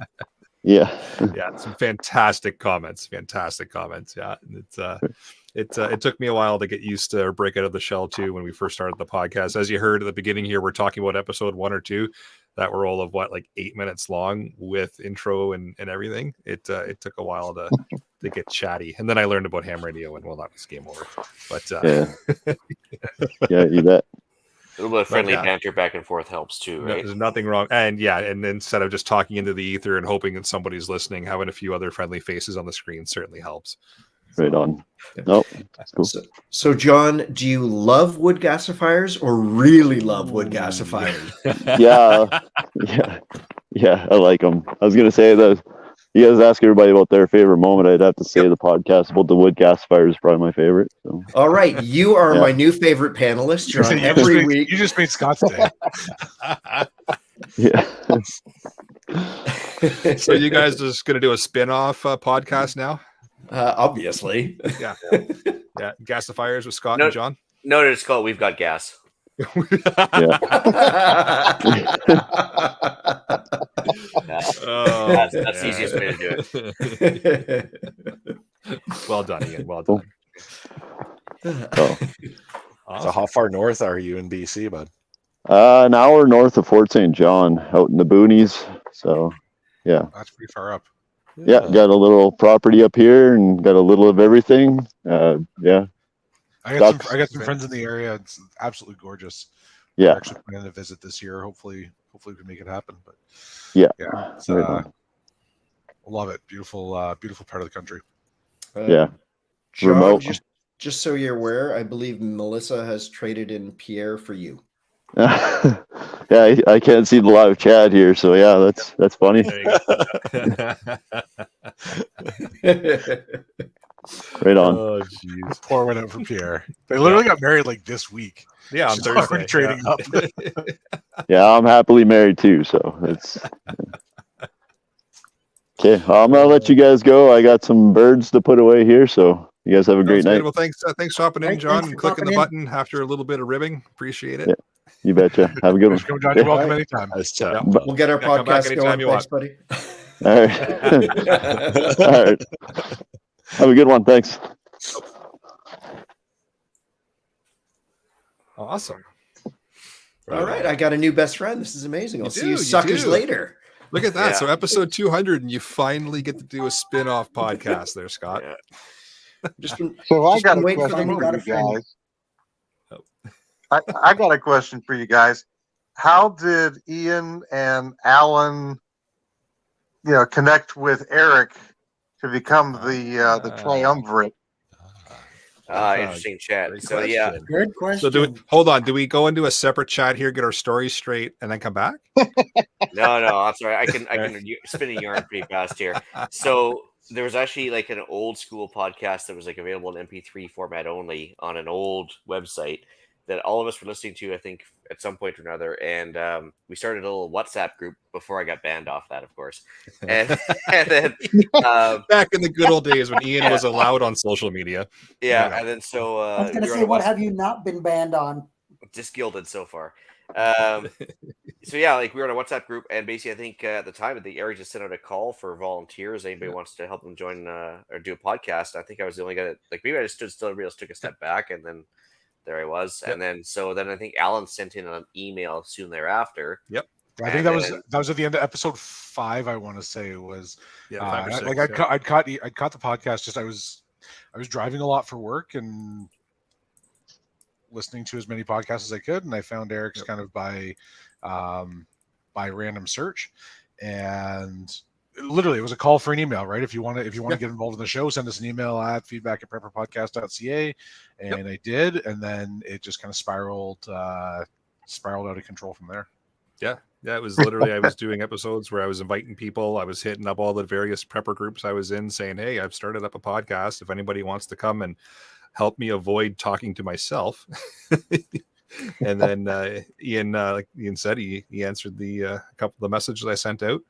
Yeah. Yeah, some fantastic comments. Yeah. It took me a while to get used to or break out of the shell too when we first started the podcast. As you heard at the beginning here, we're talking about episode 1 or 2 that were all of 8 minutes long with intro and everything. It took a while to get chatty, and then I learned about ham radio, and that was game over. But yeah, you bet. A little bit of friendly banter back and forth helps too, right? There's nothing wrong. And and instead of just talking into the ether and hoping that somebody's listening, having a few other friendly faces on the screen certainly helps. Right on. Nope. That's cool. So, John, do you love wood gasifiers or really love wood gasifiers? Yeah, I like them. I was going to say that you guys ask everybody about their favorite moment. I'd have to say the podcast about the wood gasifier is probably my favorite. So. All right. You are my new favorite panelist. You're on every week. You just made Scott's day. Yeah. So you guys are just going to do a spin-off podcast now? Obviously. Yeah. Gasifiers with Scott and John? No, it's called We've Got Gas. That's Oh, the easiest way to do it. Well done, Ian. Well done. Oh. So how far north are you in BC, bud? An hour north of Fort St. John, out in the boonies. So, yeah. That's pretty far up. Yeah, got a little property up here and got a little of everything. Yeah. I got some friends in the area. It's absolutely gorgeous. Yeah. We're actually planning to visit this year. Hopefully we can make it happen. But yeah, it's, right love it. Beautiful part of the country. Yeah. John, Remote. just so you're aware, I believe Melissa has traded in Pierre for you. Yeah, I can't see the live chat here, so yeah, that's funny. Right on. Oh, jeez. Pour one out for Pierre. They literally got married like this week. Yeah, on She's Thursday. already trading up. Yeah, I'm happily married too, so it's okay. I'm gonna let you guys go. I got some birds to put away here, so you guys have a great night. Well, thanks for hopping in, Thanks John, for and clicking hopping the in. button after a little bit of ribbing. Appreciate it. Yeah, you betcha. Have a good one. John, you're welcome anytime. Yeah. We'll get our Come back podcast anytime going. you Thanks, want. buddy. All right. All right. Have a good one. Thanks. Awesome. All right, I got a new best friend. This is amazing. I'll see you you suckers do. later. Look at that. Yeah. So episode 200, and you finally get to do a spin-off podcast there, Scott. Yeah. Just been, So I just got been a waiting for the question moment. got a for you friend. guys. I got a question for you guys. How did Ian and Alan, connect with Eric to become the triumvirate? Interesting chat. Great So yeah, question. Good So question. hold on. Do we go into a separate chat here, get our stories straight, and then come back? no, that's all right. I can spin a yarn pretty fast here. So there was actually like an old school podcast that was like available in MP3 format only on an old website that all of us were listening to, I think, at some point or another. And we started a little WhatsApp group before I got banned off that, of course. And then Back in the good old days when Ian was allowed on social media. yeah, and then so I was going to we were say, on what WhatsApp- have you not been banned on? just gilded so far. So yeah, like we were in a WhatsApp group, and basically, I think at the time, the area just sent out a call for volunteers. Anybody wants to help them join or do a podcast? I think I was the only guy that, like, maybe I just stood still, everybody else took a step back, and then there I was. And then I think Alan sent in an email soon thereafter. Yep. I think that was at the end of episode 5. I want to say it was. Yeah, 5 or 6, like I'd caught the podcast. Just I was driving a lot for work and listening to as many podcasts as I could, and I found Eric's kind of by random search, and literally it was a call for an email, right? If you want to get involved in the show, send us an email at feedback@prepperpodcast.ca, and I did, and then it just kind of spiraled out of control from there. Yeah, it was literally I was doing episodes where I was inviting people. I was hitting up all the various prepper groups I was in, saying, "Hey, I've started up a podcast. If anybody wants to come and help me avoid talking to myself." And then Ian, like Ian said, he answered the couple of the messages I sent out.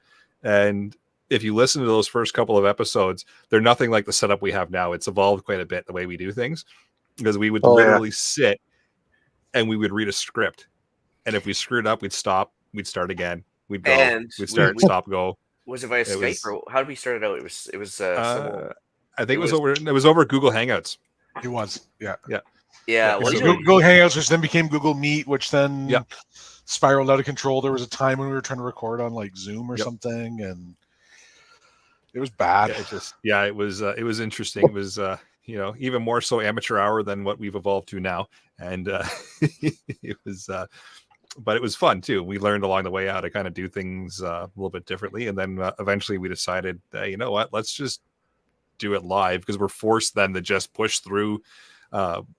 And if you listen to those first couple of episodes, they're nothing like the setup we have now. It's evolved quite a bit the way we do things, because we would literally sit and we would read a script, and if we screwed up, we'd stop, we'd start again, we'd go, And we'd start, stop, go. Was it via Skype or how did we start it out? It was. I think it was over Google Hangouts. It was, yeah. Yeah, It was Google Hangouts, which then became Google Meet, which then Yep. spiraled out of control. There was a time when we were trying to record on like Zoom or something, and it was bad. It was interesting. It was even more so amateur hour than what we've evolved to now, and it was but it was fun too. We learned along the way how to kind of do things a little bit differently, and then eventually we decided, you know what, let's just do it live, because we're forced then to just push through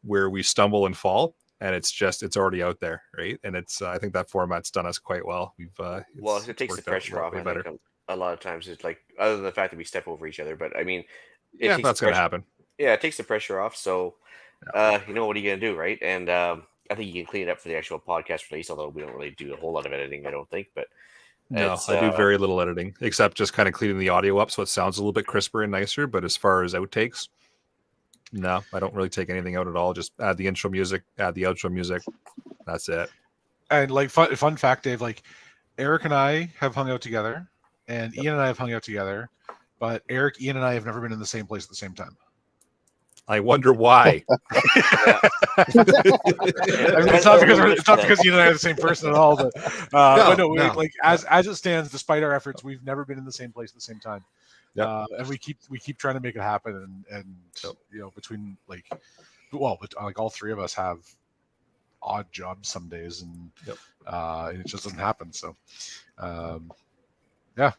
where we stumble and fall, and it's already out there, right? And it's I think that format's done us quite well. It takes the pressure off. I think a lot of times it's like, other than the fact that we step over each other, but I mean, that's going to happen. Yeah, it takes the pressure off. So, what are you going to do, right? And I think you can clean it up for the actual podcast release, although we don't really do a whole lot of editing, I don't think. But no, I do very little editing, except just kind of cleaning the audio up so it sounds a little bit crisper and nicer. But as far as outtakes, no, I don't really take anything out at all. Just add the intro music, add the outro music. That's it. And like fun fact, Dave, like Eric and I have hung out together, and Ian and I have hung out together, but Eric, Ian, and I have never been in the same place at the same time. I wonder why. I mean, it's not because Ian and I are the same person at all, but no. Like as it stands, despite our efforts, we've never been in the same place at the same time. And we keep trying to make it happen, and between like all three of us have odd jobs some days, and it just doesn't happen. So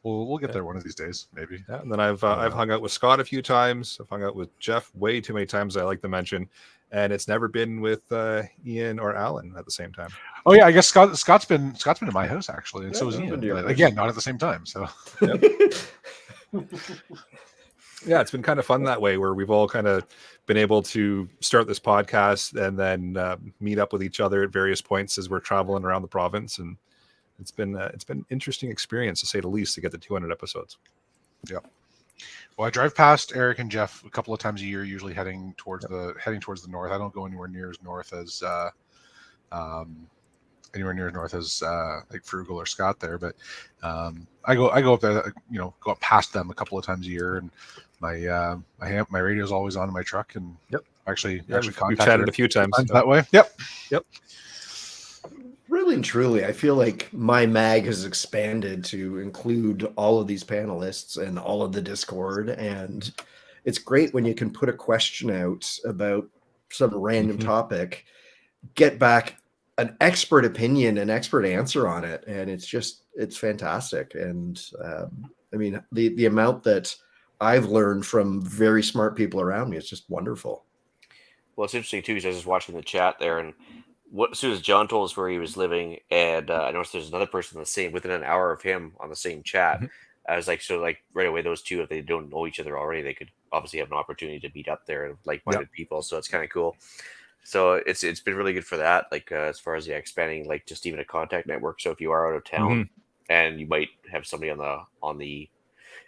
we'll get there one of these days, maybe. Yeah, and then I've hung out with Scott a few times. I've hung out with Jeff way too many times, I like to mention, and it's never been with Ian or Alan at the same time. Oh yeah, I guess Scott's been in my house actually, and so is Ian. But again, not at the same time. So yeah, it's been kind of fun that way, where we've all kind of been able to start this podcast and then meet up with each other at various points as we're traveling around the province, and it's been an interesting experience, to say the least, to get to 200 episodes. Yeah. Well, I drive past Eric and Jeff a couple of times a year, usually heading towards the north. I don't go anywhere near as north as like Frugal or Scott there, but I go up there, go up past them a couple of times a year, and my radio is always on in my truck, and actually we've chatted a few times that way. Yep. Really and truly, I feel like my mag has expanded to include all of these panelists and all of the Discord. And it's great when you can put a question out about some random topic, get back an expert opinion, an expert answer on it. And it's fantastic. And I mean, the amount that I've learned from very smart people around me is just wonderful. Well, it's interesting too, because I was just watching the chat there, and as soon as John told us where he was living, and I noticed there's another person within an hour of him on the same chat. I was like, so like right away, those two, if they don't know each other already, they could obviously have an opportunity to meet up there, and like-minded people. So it's kind of cool. So it's been really good for that. Like as far as expanding, like just even a contact network. So if you are out of town and you might have somebody on the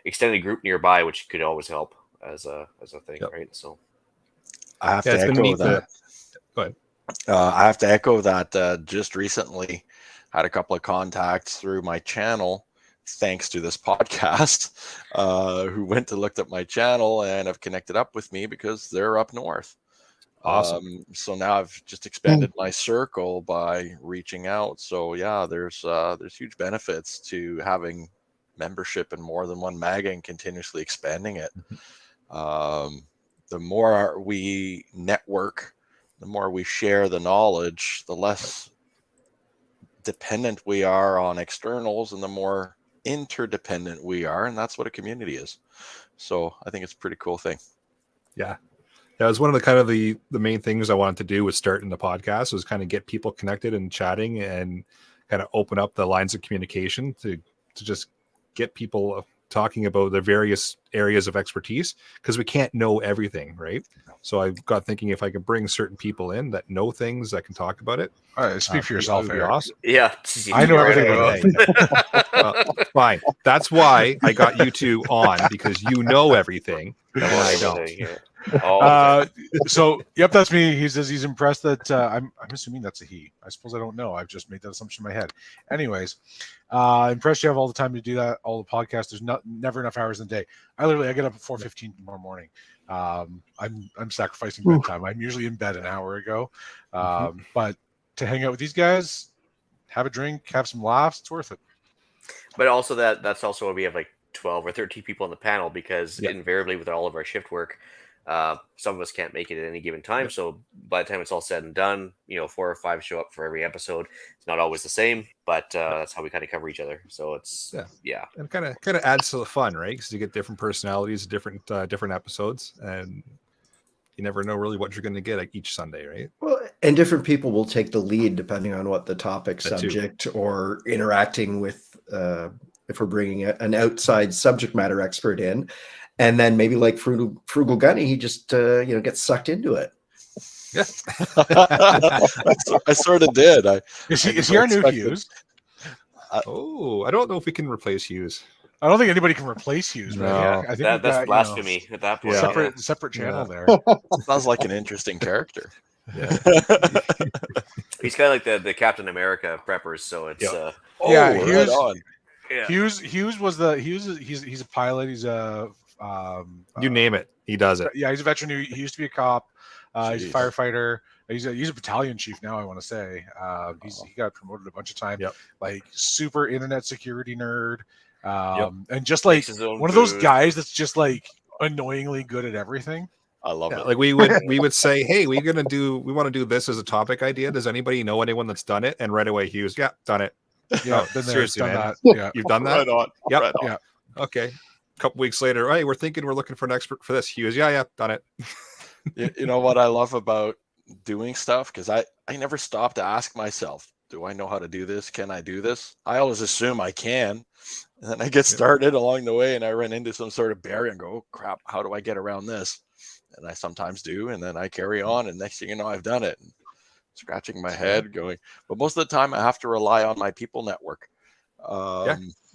extended group nearby, which could always help as a thing, right? So I have to echo that. Go ahead. I have to echo that. Just recently had a couple of contacts through my channel, thanks to this podcast, who went to look at my channel and have connected up with me because they're up north. Awesome. So now I've just expanded my circle by reaching out. So yeah, there's huge benefits to having membership in more than one mag and continuously expanding it. The more we network, the more we share the knowledge, the less dependent we are on externals, and the more interdependent we are. And that's what a community is. So I think it's a pretty cool thing. Yeah. That was one of the kind of the main things I wanted to do with starting the podcast, was kind of get people connected and chatting, and kind of open up the lines of communication to just get people talking about the various areas of expertise, because we can't know everything, right? So I got thinking, if I could bring certain people in that know things, that can talk about it. All right, speak for yourself, that would be Eric. awesome. Yeah, I know everything about it. Fine. That's why I got you two on, because you know everything and I don't. So yep, that's me. He says he's impressed that I'm assuming that's a he. I suppose I don't know. I've just made that assumption in my head. Anyways, impressed you have all the time to do that, all the podcasts. There's never enough hours in the day. I get up at 4:15 tomorrow morning. I'm sacrificing bedtime. I'm usually in bed an hour ago. But to hang out with these guys, have a drink, have some laughs, it's worth it. But also that's also why we have like 12 or 13 people on the panel, because invariably with all of our shift work, some of us can't make it at any given time. So by the time it's all said and done, 4 or 5 show up for every episode. It's not always the same, but that's how we kind of cover each other. So it's and kind of adds to the fun, right? Because you get different personalities, different episodes, and you never know really what you're going to get at each Sunday, right? Well, and different people will take the lead depending on what the topic, subject, or interacting with. If we're bringing an outside subject matter expert in, and then maybe like Frugal Gunny, he just gets sucked into it. Yeah, I sort of did. Is he our new Hughes? I don't know if we can replace Hughes. I don't think anybody can replace Hughes. No. Right? I think that's blasphemy at that point. Separate channel there. Sounds like an interesting character. He's kind of like the Captain America preppers, so it's Yep. Yeah, right Hughes. on. yeah. Hughes was the he's a pilot. He's a You name it, he does it. Yeah, he's a veteran. He used to be a cop. He's a Jeez. firefighter. He's a battalion chief now, I want to say. He got promoted a bunch of times. Yep. Like super internet security nerd. Yep. And just like Makes his own one of those food. guys that's just like annoyingly good at everything. I love Yeah, it. like we would say, hey, we want to do this as a topic idea. Does anybody know anyone that's done it? And right away, Hughes, yeah, done it. Yeah, Oh, been there, seriously, done man. that. Yeah. You've done that? Right on. Yep. Right on. Yeah. Okay. A couple weeks later, hey, we're looking for an expert for this. Hughes, yeah, done it. You know what I love about doing stuff? Because I never stop to ask myself, do I know how to do this? Can I do this? I always assume I can. And then I get started along the way and I run into some sort of barrier and go, oh, crap, how do I get around this? And I sometimes do. And then I carry on. And next thing you know, I've done it. And scratching my head going. But most of the time I have to rely on my people network.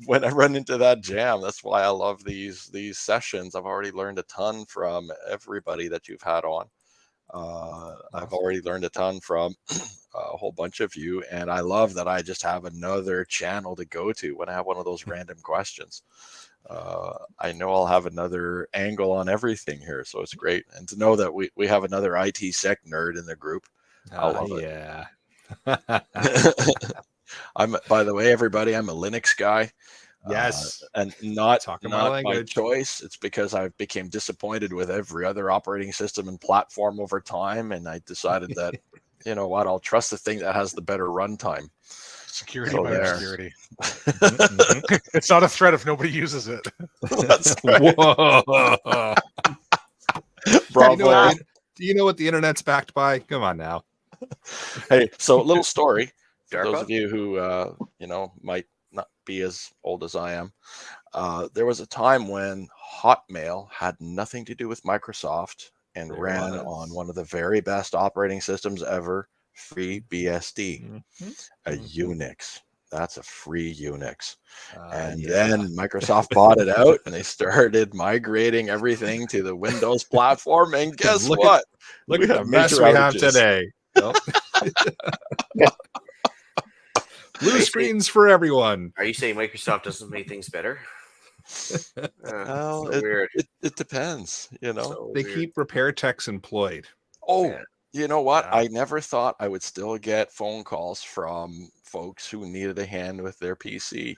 When I run into that jam, that's why I love these sessions. I've already learned a ton from everybody that you've had on. I've already learned a ton from a whole bunch of you, and I love that I just have another channel to go to when I have one of those random questions. I know I'll have another angle on everything here, so it's great. And to know that we have another IT sec nerd in the group, I love it. Yeah. By the way, everybody, I'm a Linux guy. Yes. And not Talking my my language. choice. It's because I became disappointed with every other operating system and platform over time. And I decided that, you know what, I'll trust the thing that has the better runtime. Security So by there. obscurity. It's not a threat if nobody uses it. That's right. Whoa. Bravo. Do you know what the internet's backed by? Come on now. Hey, so a little story for DARPA? those of you who might not be as old as I am. There was a time when Hotmail had nothing to do with Microsoft and There ran was. on one of the very best operating systems ever, FreeBSD, a Unix. That's a free Unix. And then Microsoft bought it out and they started migrating everything to the Windows platform. And guess Look what? Look We at the have mess major we have outages. today. Blue screens for everyone. Are you saying Microsoft doesn't make things better? Well, so weird. It depends, So They weird. keep repair techs employed. Oh, Yeah. you know what? Yeah. I never thought I would still get phone calls from folks who needed a hand with their PC.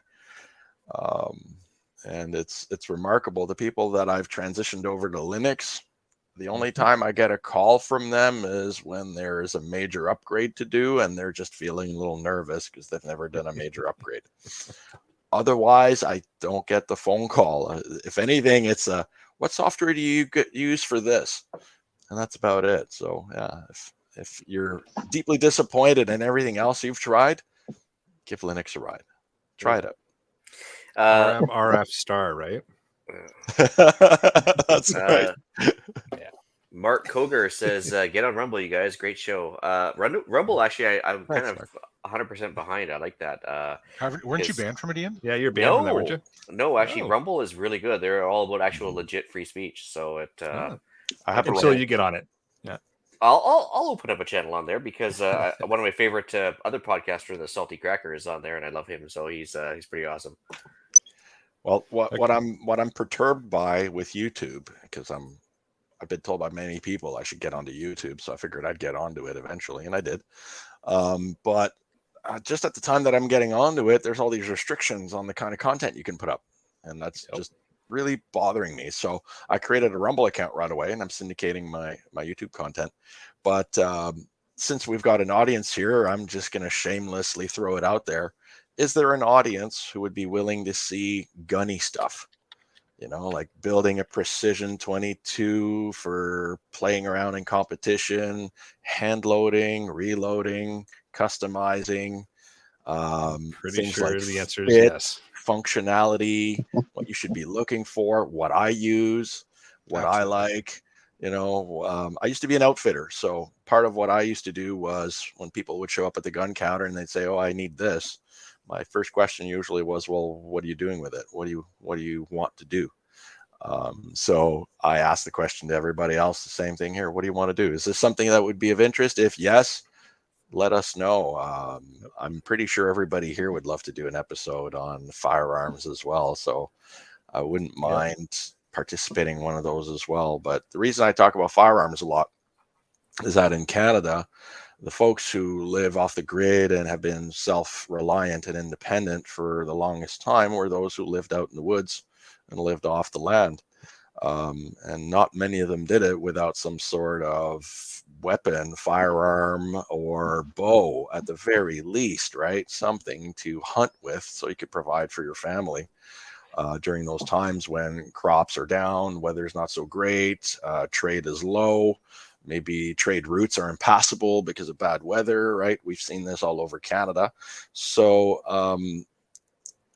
And it's remarkable. The people that I've transitioned over to Linux, the only time I get a call from them is when there is a major upgrade to do and they're just feeling a little nervous because they've never done a major upgrade. Otherwise, I don't get the phone call. If anything, it's what software do you use for this? And that's about it. So yeah, if you're deeply disappointed in everything else you've tried, give Linux a ride. Try it out. RF star, right? That's right. Mark Koger says, "Get on Rumble, you guys. Great show. Rumble. Actually, I'm kind of 100% behind. I like that. Weren't you banned from it, Ian? Yeah, you're banned from that, weren't you? No, actually, Oh. Rumble is really good. They're all about actual legit free speech. So it. I have Until you get on it. Yeah. I'll open up a channel on there because one of my favorite other podcasters, the Salty Cracker, is on there, and I love him. So he's pretty awesome. Well, what I'm perturbed by with YouTube, because I've been told by many people I should get onto YouTube, so I figured I'd get onto it eventually, and I did. But just at the time that I'm getting onto it, there's all these restrictions on the kind of content you can put up, and that's just really bothering me. So I created a Rumble account right away, and I'm syndicating my YouTube content. But since we've got an audience here, I'm just going to shamelessly throw it out there. Is there an audience who would be willing to see gunny stuff? Like building a precision 22 for playing around in competition, hand loading, reloading, customizing. Pretty sure like the answer is fit, yes. Functionality, what you should be looking for, what I use, what I like. I used to be an outfitter, so part of what I used to do was when people would show up at the gun counter and they'd say, "Oh, I need this," my first question usually was, "Well, what are you doing with it? What do you want to do?" So I asked the question to everybody else, the same thing here. What do you want to do? Is this something that would be of interest? If yes, let us know. I'm pretty sure everybody here would love to do an episode on firearms as well. So I wouldn't mind participating in one of those as well. But the reason I talk about firearms a lot is that in Canada, the folks who live off the grid and have been self-reliant and independent for the longest time were those who lived out in the woods and lived off the land. And not many of them did it without some sort of weapon, firearm, or bow at the very least, right? Something to hunt with so you could provide for your family during those times when crops are down, weather's not so great, trade is low. Maybe trade routes are impassable because of bad weather, right? We've seen this all over Canada. So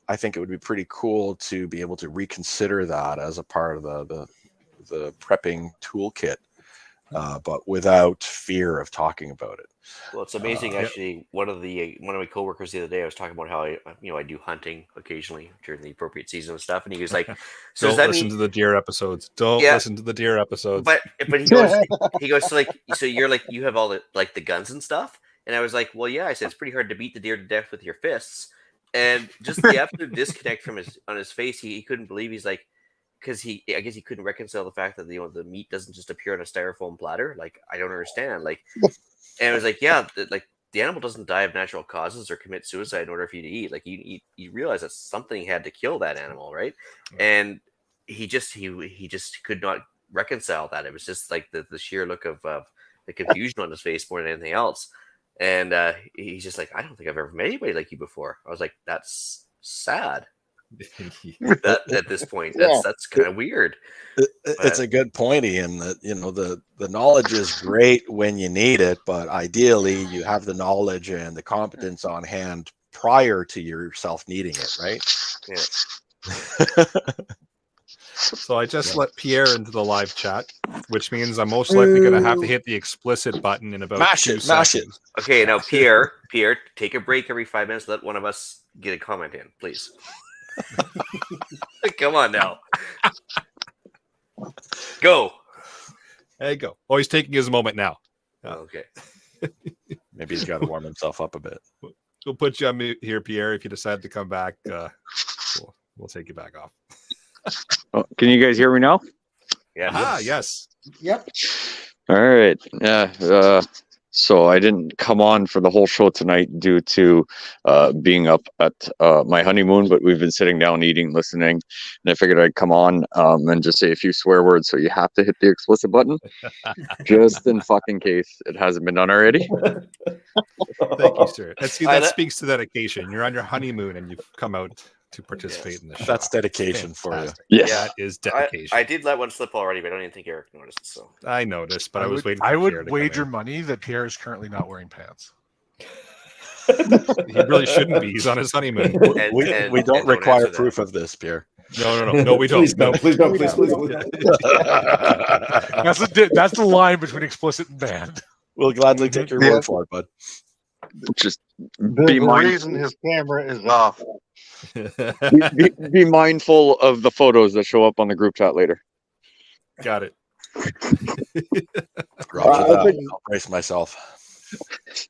I think it would be pretty cool to be able to reconsider that as a part of the prepping toolkit, but without fear of talking about it. Well, it's amazing. Actually, one of my coworkers the other day, I was talking about how I do hunting occasionally during the appropriate season and stuff, and he was like, "So does Don't that listen mean?" to the deer episodes. Don't Yeah. listen to the deer episodes. But he goes so you're like you have all the the guns and stuff, and I was like, well, yeah. I said it's pretty hard to beat the deer to death with your fists, and just the absolute disconnect from his face. He couldn't believe. He's like, because I guess he couldn't reconcile the fact that the meat doesn't just appear on a styrofoam platter. Like, I don't understand. Like, and I was like, yeah, the animal doesn't die of natural causes or commit suicide in order for you to eat. Like, you realize that something had to kill that animal, right? And he just could not reconcile that. It was just like the sheer look of the confusion on his face more than anything else. And he's just like, I don't think I've ever met anybody like you before. I was like, that's sad. That at this point, that's kind of weird. It's a good point, Ian, that the knowledge is great when you need it, but ideally you have the knowledge and the competence on hand prior to yourself needing it, right? Yeah. So I just let Pierre into the live chat, which means I'm most likely going to have to hit the explicit button in about Mash 2 it. seconds. Okay, now Pierre, take a break every 5 minutes. Let one of us get a comment in, please. Come on now. Go. There you go. Oh, he's taking his moment now. Okay. Maybe he's got to warm himself up a bit. We'll put you on mute here, Pierre. If you decide to come back, we'll take you back off. Oh, can you guys hear me now? Yeah. Yes. Yep. All right. Yeah. So I didn't come on for the whole show tonight due to being up at my honeymoon, but we've been sitting down, eating, listening, and I figured I'd come on and just say a few swear words. So you have to hit the explicit button, just in fucking case it hasn't been done already. Thank you, sir. That speaks to dedication. You're on your honeymoon and you've come out to participate in the show. That's dedication for you. Yes. That is dedication. I did let one slip already, but I don't even think Eric noticed. So I noticed, but I was waiting. I for Pierre would to wager come money that Pierre is currently not wearing pants. in. He really shouldn't be. He's on his honeymoon. We don't require proof of this, Pierre. No, we don't. Please don't. Please don't. Please. That's the line between explicit and banned. We'll gladly take your word for it, bud. Just The reason his camera is off. be mindful of the photos that show up on the group chat later. Got it. Roger that. I'll brace myself.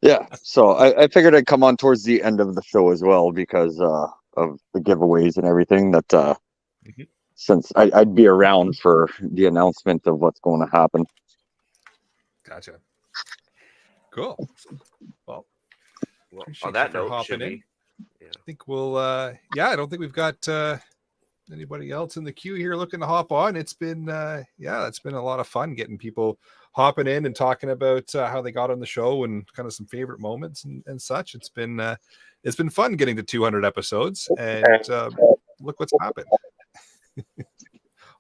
Yeah, so I figured I'd come on towards the end of the show as well because of the giveaways and everything that since I'd be around for the announcement of what's going to happen. Gotcha. Cool. Well, on that note, hopping in. I think we'll I don't think we've got anybody else in the queue here looking to hop on. It's been it's been a lot of fun getting people hopping in and talking about how they got on the show and kind of some favorite moments and such. It's been fun getting to 200 episodes, and look what's happened.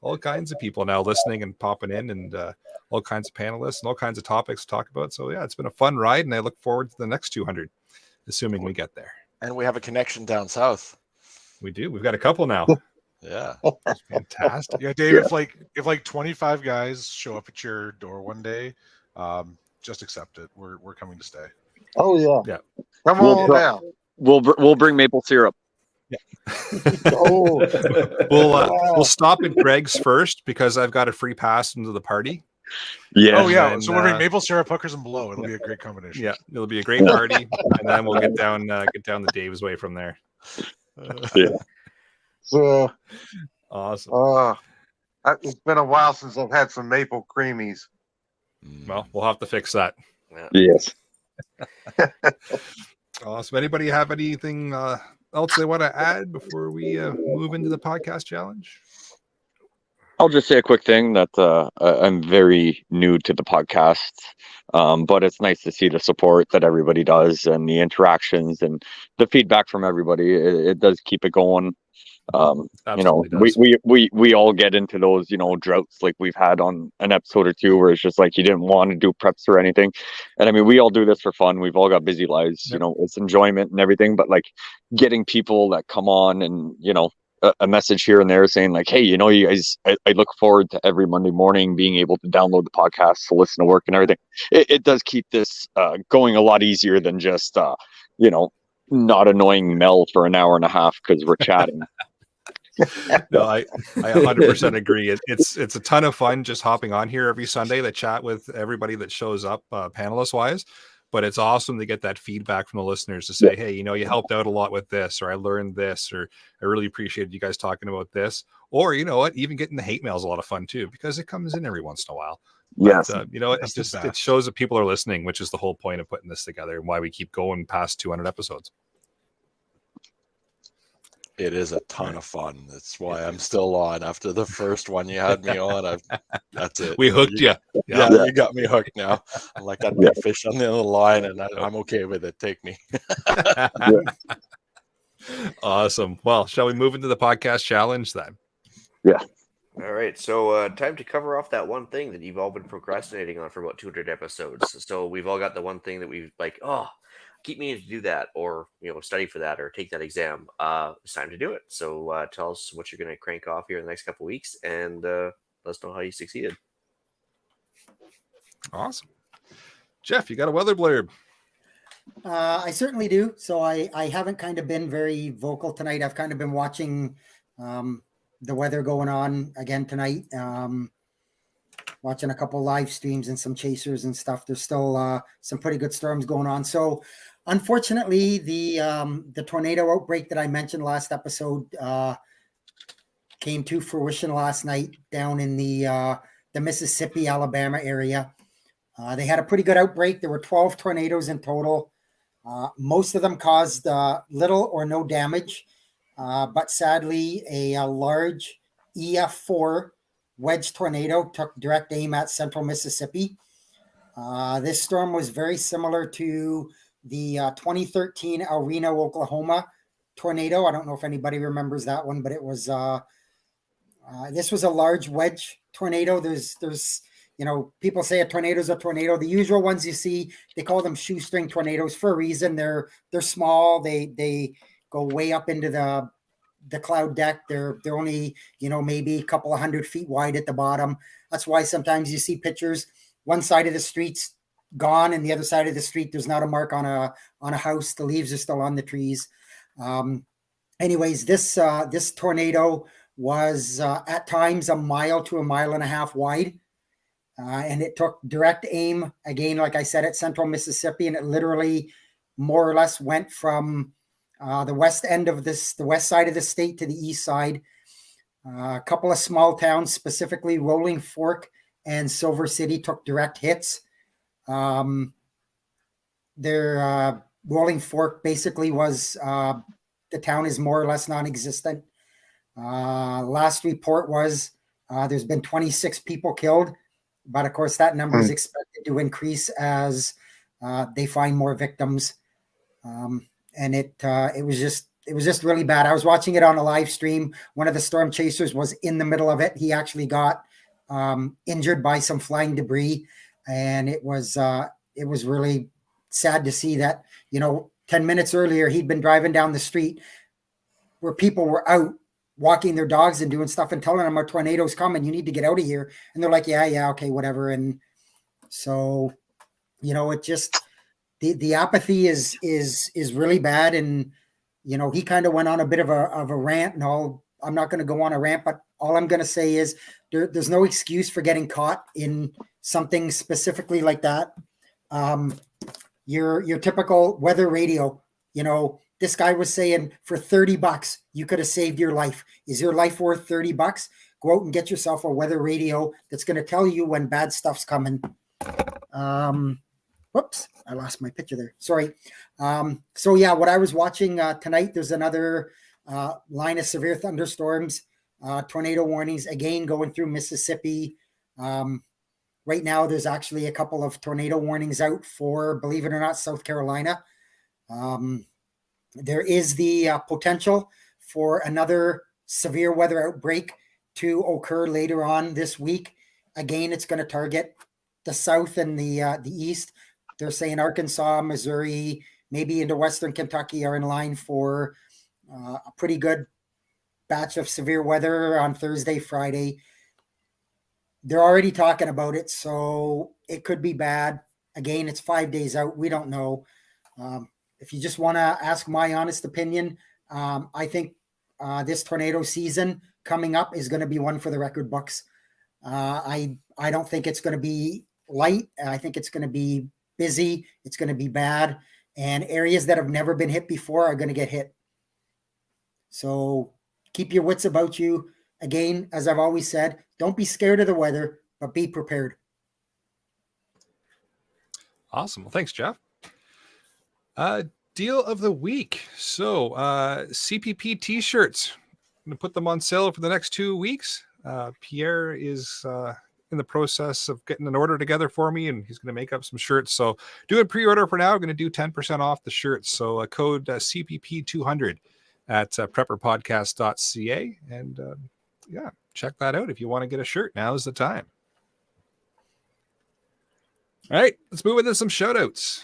All kinds of people now listening and popping in, and all kinds of panelists and all kinds of topics to talk about. So yeah, it's been a fun ride, and I look forward to the next 200, assuming we get there. And we have a connection down south. We do. We've got a couple now. Yeah. That's fantastic. Yeah, Dave, if like 25 guys show up at your door one day, just accept it. We're coming to stay. Oh yeah. Yeah. Come on down. We'll bring maple syrup. Oh, We'll stop at Greg's first because I've got a free pass into the party. Oh yeah, And so we're having maple syrup, hookers, and blow. It'll be a great combination. Yeah, it'll be a great party, and then we'll get down the Dave's way from there. So awesome. It's been a while since I've had some maple creamies. Well, we'll have to fix that. Yes. Awesome. Anybody have anything else they want to add before we move into the podcast challenge? I'll just say a quick thing that I'm very new to the podcast, but it's nice to see the support that everybody does and the interactions and the feedback from everybody. It does keep it going. We all get into those, droughts like we've had on an episode or two where it's just like you didn't want to do preps or anything. And I mean, we all do this for fun. We've all got busy lives, it's enjoyment and everything, but like getting people that come on and, a message here and there saying like, hey, you guys, I look forward to every Monday morning being able to download the podcast to listen to work and everything. It does keep this going a lot easier than just, not annoying Mel for an hour and a half because we're chatting. No, I 100% agree. It's a ton of fun just hopping on here every Sunday to chat with everybody that shows up panelist wise. But it's awesome to get that feedback from the listeners to say, hey, you helped out a lot with this, or I learned this, or I really appreciated you guys talking about this. Or, you know what, even getting the hate mail is a lot of fun too, because it comes in every once in a while. Yes. But, it shows that people are listening, which is the whole point of putting this together and why we keep going past 200 episodes. It is a ton of fun. That's why I'm still on after the first one you had me on. That's it. We hooked you. Yeah, you got me hooked now. I'm like that big fish on the other line, and I'm okay with it. Take me. Awesome. Well, shall we move into the podcast challenge then? Yeah. All right. So time to cover off that one thing that you've all been procrastinating on for about 200 episodes. So we've all got the one thing that we've keep meaning to do that, or study for that, or take that exam. It's time to do it. So tell us what you're going to crank off here in the next couple of weeks, and let us know how you succeeded. Awesome. Jeff, you got a weather blurb? I certainly do. So I haven't kind of been very vocal tonight. I've kind of been watching the weather going on again tonight. Watching a couple live streams and some chasers and stuff. There's still some pretty good storms going on. So unfortunately, the tornado outbreak that I mentioned last episode came to fruition last night down in the Mississippi, Alabama area. They had a pretty good outbreak. There were 12 tornadoes in total. Most of them caused little or no damage, but sadly, a large EF4 wedge tornado took direct aim at central Mississippi. This storm was very similar to the 2013 El Reno, Oklahoma tornado. I don't know if anybody remembers that one, but it was this was a large wedge tornado. There's people say a tornado is a tornado. The usual ones you see, they call them shoestring tornadoes for a reason. They're small. They go way up into the cloud deck. They're only maybe a couple of 100 feet wide at the bottom. That's why sometimes you see pictures, one side of the street's gone and the other side of the street there's not a mark on a house. The leaves are still on the trees. Anyways, this tornado was at times a mile to a mile and a half wide, and it took direct aim again, like I said, at central Mississippi, and it literally more or less went from the west side of the state to the east side. A couple of small towns, specifically Rolling Fork and Silver City, took direct hits. Rolling Fork basically was the town is more or less non-existent. Last report was there's been 26 people killed, but of course that number is expected to increase as they find more victims. And it was just really bad. I was watching it on a live stream. One of the storm chasers was in the middle of it. He actually got injured by some flying debris, and it was really sad to see that 10 minutes earlier he'd been driving down the street where people were out walking their dogs and doing stuff and telling them a tornado's coming. You need to get out of here, and they're like, yeah, okay, whatever. And so it just the apathy is really bad. And he kind of went on a bit of a rant, and I'm not going to go on a rant, but all I'm going to say is there's no excuse for getting caught in something specifically like that. Your typical weather radio, this guy was saying for $30, you could have saved your life. Is your life worth $30? Go out and get yourself a weather radio that's going to tell you when bad stuff's coming. Whoops, I lost my picture there. Sorry. So yeah, what I was watching tonight, there's another line of severe thunderstorms, tornado warnings, again, going through Mississippi. Right now, there's actually a couple of tornado warnings out for, believe it or not, South Carolina. There is the potential for another severe weather outbreak to occur later on this week. Again, it's going to target the South and the East. They're saying Arkansas, Missouri, maybe into Western Kentucky are in line for a pretty good batch of severe weather on Thursday, Friday. They're already talking about it, so it could be bad. Again, it's 5 days out. We don't know. If you just want to ask my honest opinion, I think this tornado season coming up is going to be one for the record books. I don't think it's going to be light. I think it's going to be busy. It's going to be bad. And areas that have never been hit before are going to get hit. So keep your wits about you. Again, as I've always said, don't be scared of the weather, but be prepared. Awesome. Well, thanks, Jeff. Deal of the week. So CPP t-shirts. I'm going to put them on sale for the next 2 weeks. Pierre is in the process of getting an order together for me, and he's going to make up some shirts. So doing pre-order for now. I'm going to do 10% off the shirts. So code CPP200 at prepperpodcast.ca. And yeah, check that out if you want to get a shirt. Now is the time. All right, let's move into some shout outs.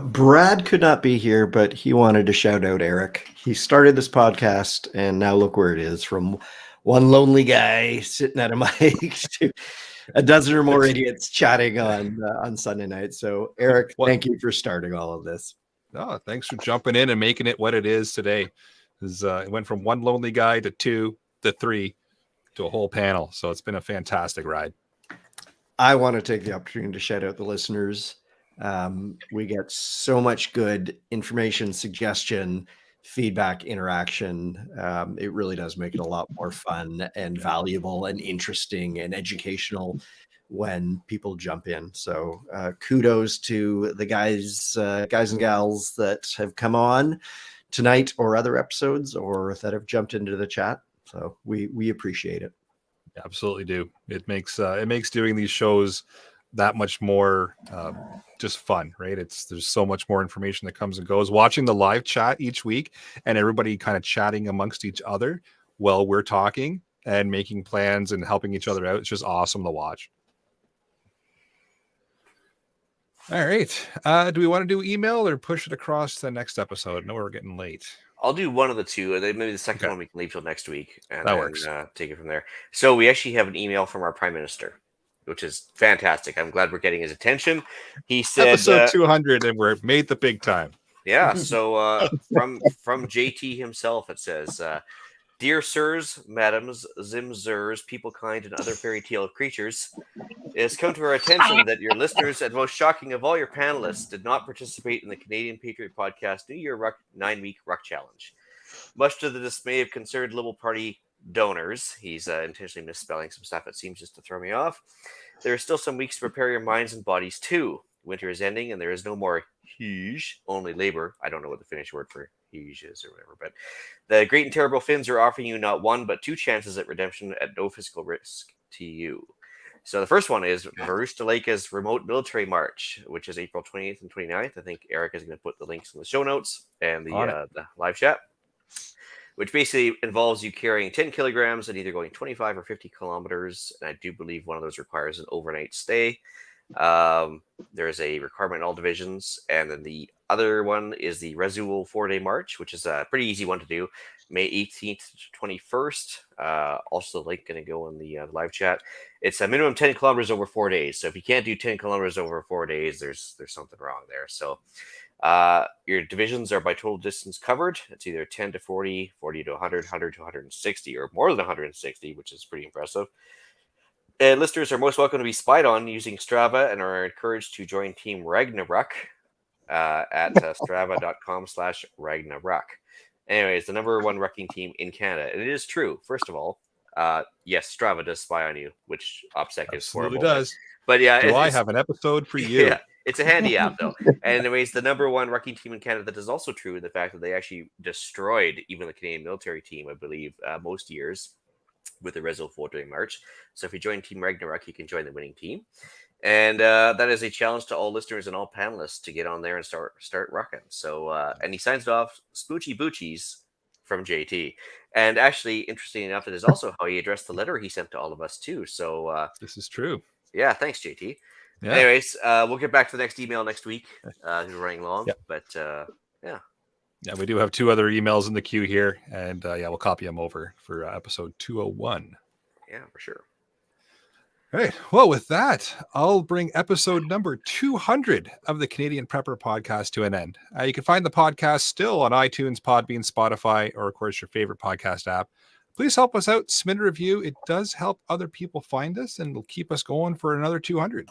Brad could not be here, but he wanted to shout out Eric. He started this podcast, and now look where it is, from one lonely guy sitting at a mic to a dozen or more idiots chatting on Sunday night. So, Eric, thank you for starting all of this. No, thanks for jumping in and making it what it is today. It went from one lonely guy to 2 to 3 to a whole panel. So it's been a fantastic ride. I want to take the opportunity to shout out the listeners. We get so much good information, suggestion, feedback, interaction. It really does make it a lot more fun and valuable and interesting and educational when people jump in. So kudos to the guys and gals that have come on tonight or other episodes or that have jumped into the chat. So we appreciate it. Absolutely do. It makes doing these shows that much more just fun, right? There's so much more information that comes and goes. Watching the live chat each week and everybody kind of chatting amongst each other while we're talking and making plans and helping each other out. It's just awesome to watch. All right. Do we want to do email or push it across to the next episode? No, we're getting late. I'll do one of the two, and then maybe the second one we can leave till next week, and that then, works. Take it from there. So we actually have an email from our Prime Minister, which is fantastic. I'm glad we're getting his attention. He said episode 200, and we're made the big time. Yeah. So from JT himself, it says, "Dear sirs, madams, zimzers, people kind, and other fairy tale creatures, it has come to our attention that your listeners and most shocking of all your panelists did not participate in the Canadian Patriot Podcast New Year 9-week Ruck Challenge. Much to the dismay of concerned Liberal Party donors," he's intentionally misspelling some stuff, it seems, just to throw me off, "there are still some weeks to prepare your minds and bodies too. Winter is ending and there is no more huge, only labor." I don't know what the Finnish word for huge is or whatever, but "the great and terrible Finns are offering you not one but 2 chances at redemption at no fiscal risk to you." So the first one is Varusteleka's Remote Military March, which is April 28th and 29th. I think Eric is going to put the links in the show notes and the live chat, which basically involves you carrying 10 kilograms and either going 25 or 50 kilometers. And I do believe one of those requires an overnight stay. There's a requirement in all divisions. And then the other one is the Resual 4-day march, which is a pretty easy one to do, May 18th to 21st. Also the link going to go in the live chat. It's a minimum 10 kilometers over 4 days. So if you can't do 10 kilometers over 4 days, there's something wrong there. So Your divisions are by total distance covered. It's either 10 to 40, 40 to 100, 100 to 160, or more than 160, which is pretty impressive. And listeners are most welcome to be spied on using Strava and are encouraged to join Team Ragnarok at strava.com/Ragnarok. Anyways, the number one wrecking team in Canada. And it is true. First of all, yes, Strava does spy on you, which OPSEC is Absolutely horrible. does. But yeah, Do I have an episode for you? Yeah, it's a handy app though. Anyways, the number one wrecking team in Canada. That is also true in the fact that they actually destroyed even the Canadian military team, I believe, most years with the Resolve during March. So if you join Team Ragnarok, you can join the winning team. And that is a challenge to all listeners and all panelists to get on there and start rocking. So and he signs it off, Spoochy Boochies from JT. And actually, interesting enough, it is also how he addressed the letter he sent to all of us too. So this is true. Yeah, thanks, JT. Yeah. Anyways, we'll get back to the next email next week. We're running long, Yep. but yeah. Yeah, we do have 2 other emails in the queue here, and we'll copy them over for episode 201. Yeah, for sure. All right. Well, with that, I'll bring episode number 200 of the Canadian Prepper Podcast to an end. You can find the podcast still on iTunes, Podbean, Spotify, or of course your favorite podcast app. Please help us out. Submit a review. It does help other people find us, and will keep us going for another 200.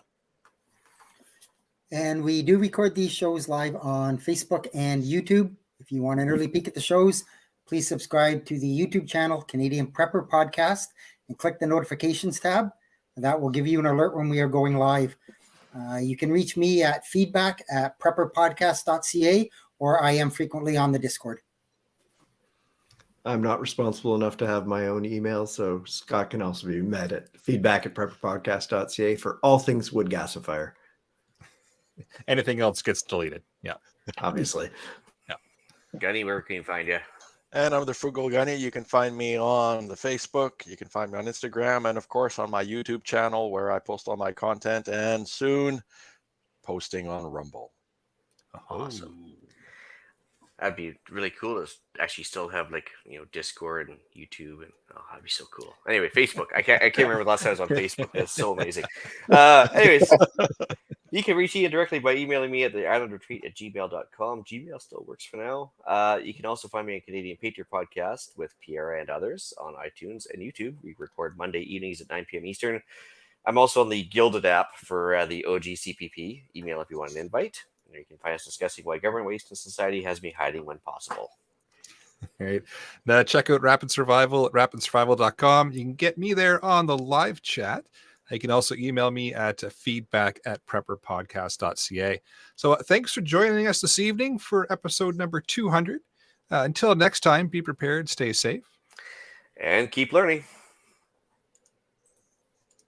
And we do record these shows live on Facebook and YouTube. If you want an early peek at the shows, please subscribe to the YouTube channel, Canadian Prepper Podcast, and click the notifications tab. That will give you an alert when we are going live. You can reach me at feedback@prepperpodcast.ca, or I am frequently on the Discord. I'm not responsible enough to have my own email, so Scott can also be met at feedback@prepperpodcast.ca for all things wood gasifier. Anything else gets deleted. Yeah. Obviously. Yeah. Gunny, where can you find you? And I'm the Frugal Gunny. You can find me on the Facebook. You can find me on Instagram, and of course on my YouTube channel where I post all my content, and soon posting on Rumble. Awesome. That'd be really cool to actually still have Discord and YouTube, and that'd be so cool. Anyway, Facebook. I can't remember the last time I was on Facebook. That's so amazing. Anyways, you can reach Ian directly by emailing me at theislandretreat@gmail.com. Gmail still works for now. You can also find me on Canadian Patriot Podcast with Pierre and others on iTunes and YouTube. We record Monday evenings at 9 p.m. Eastern. I'm also on the Gilded app for the OG CPP. Email if you want an invite. And you can find us discussing why government waste in society has me hiding when possible. All right. Now check out Rapid Survival at rapidsurvival.com. You can get me there on the live chat. You can also email me at feedback@prepperpodcast.ca. So thanks for joining us this evening for episode number 200. Until next time, be prepared, stay safe, and keep learning.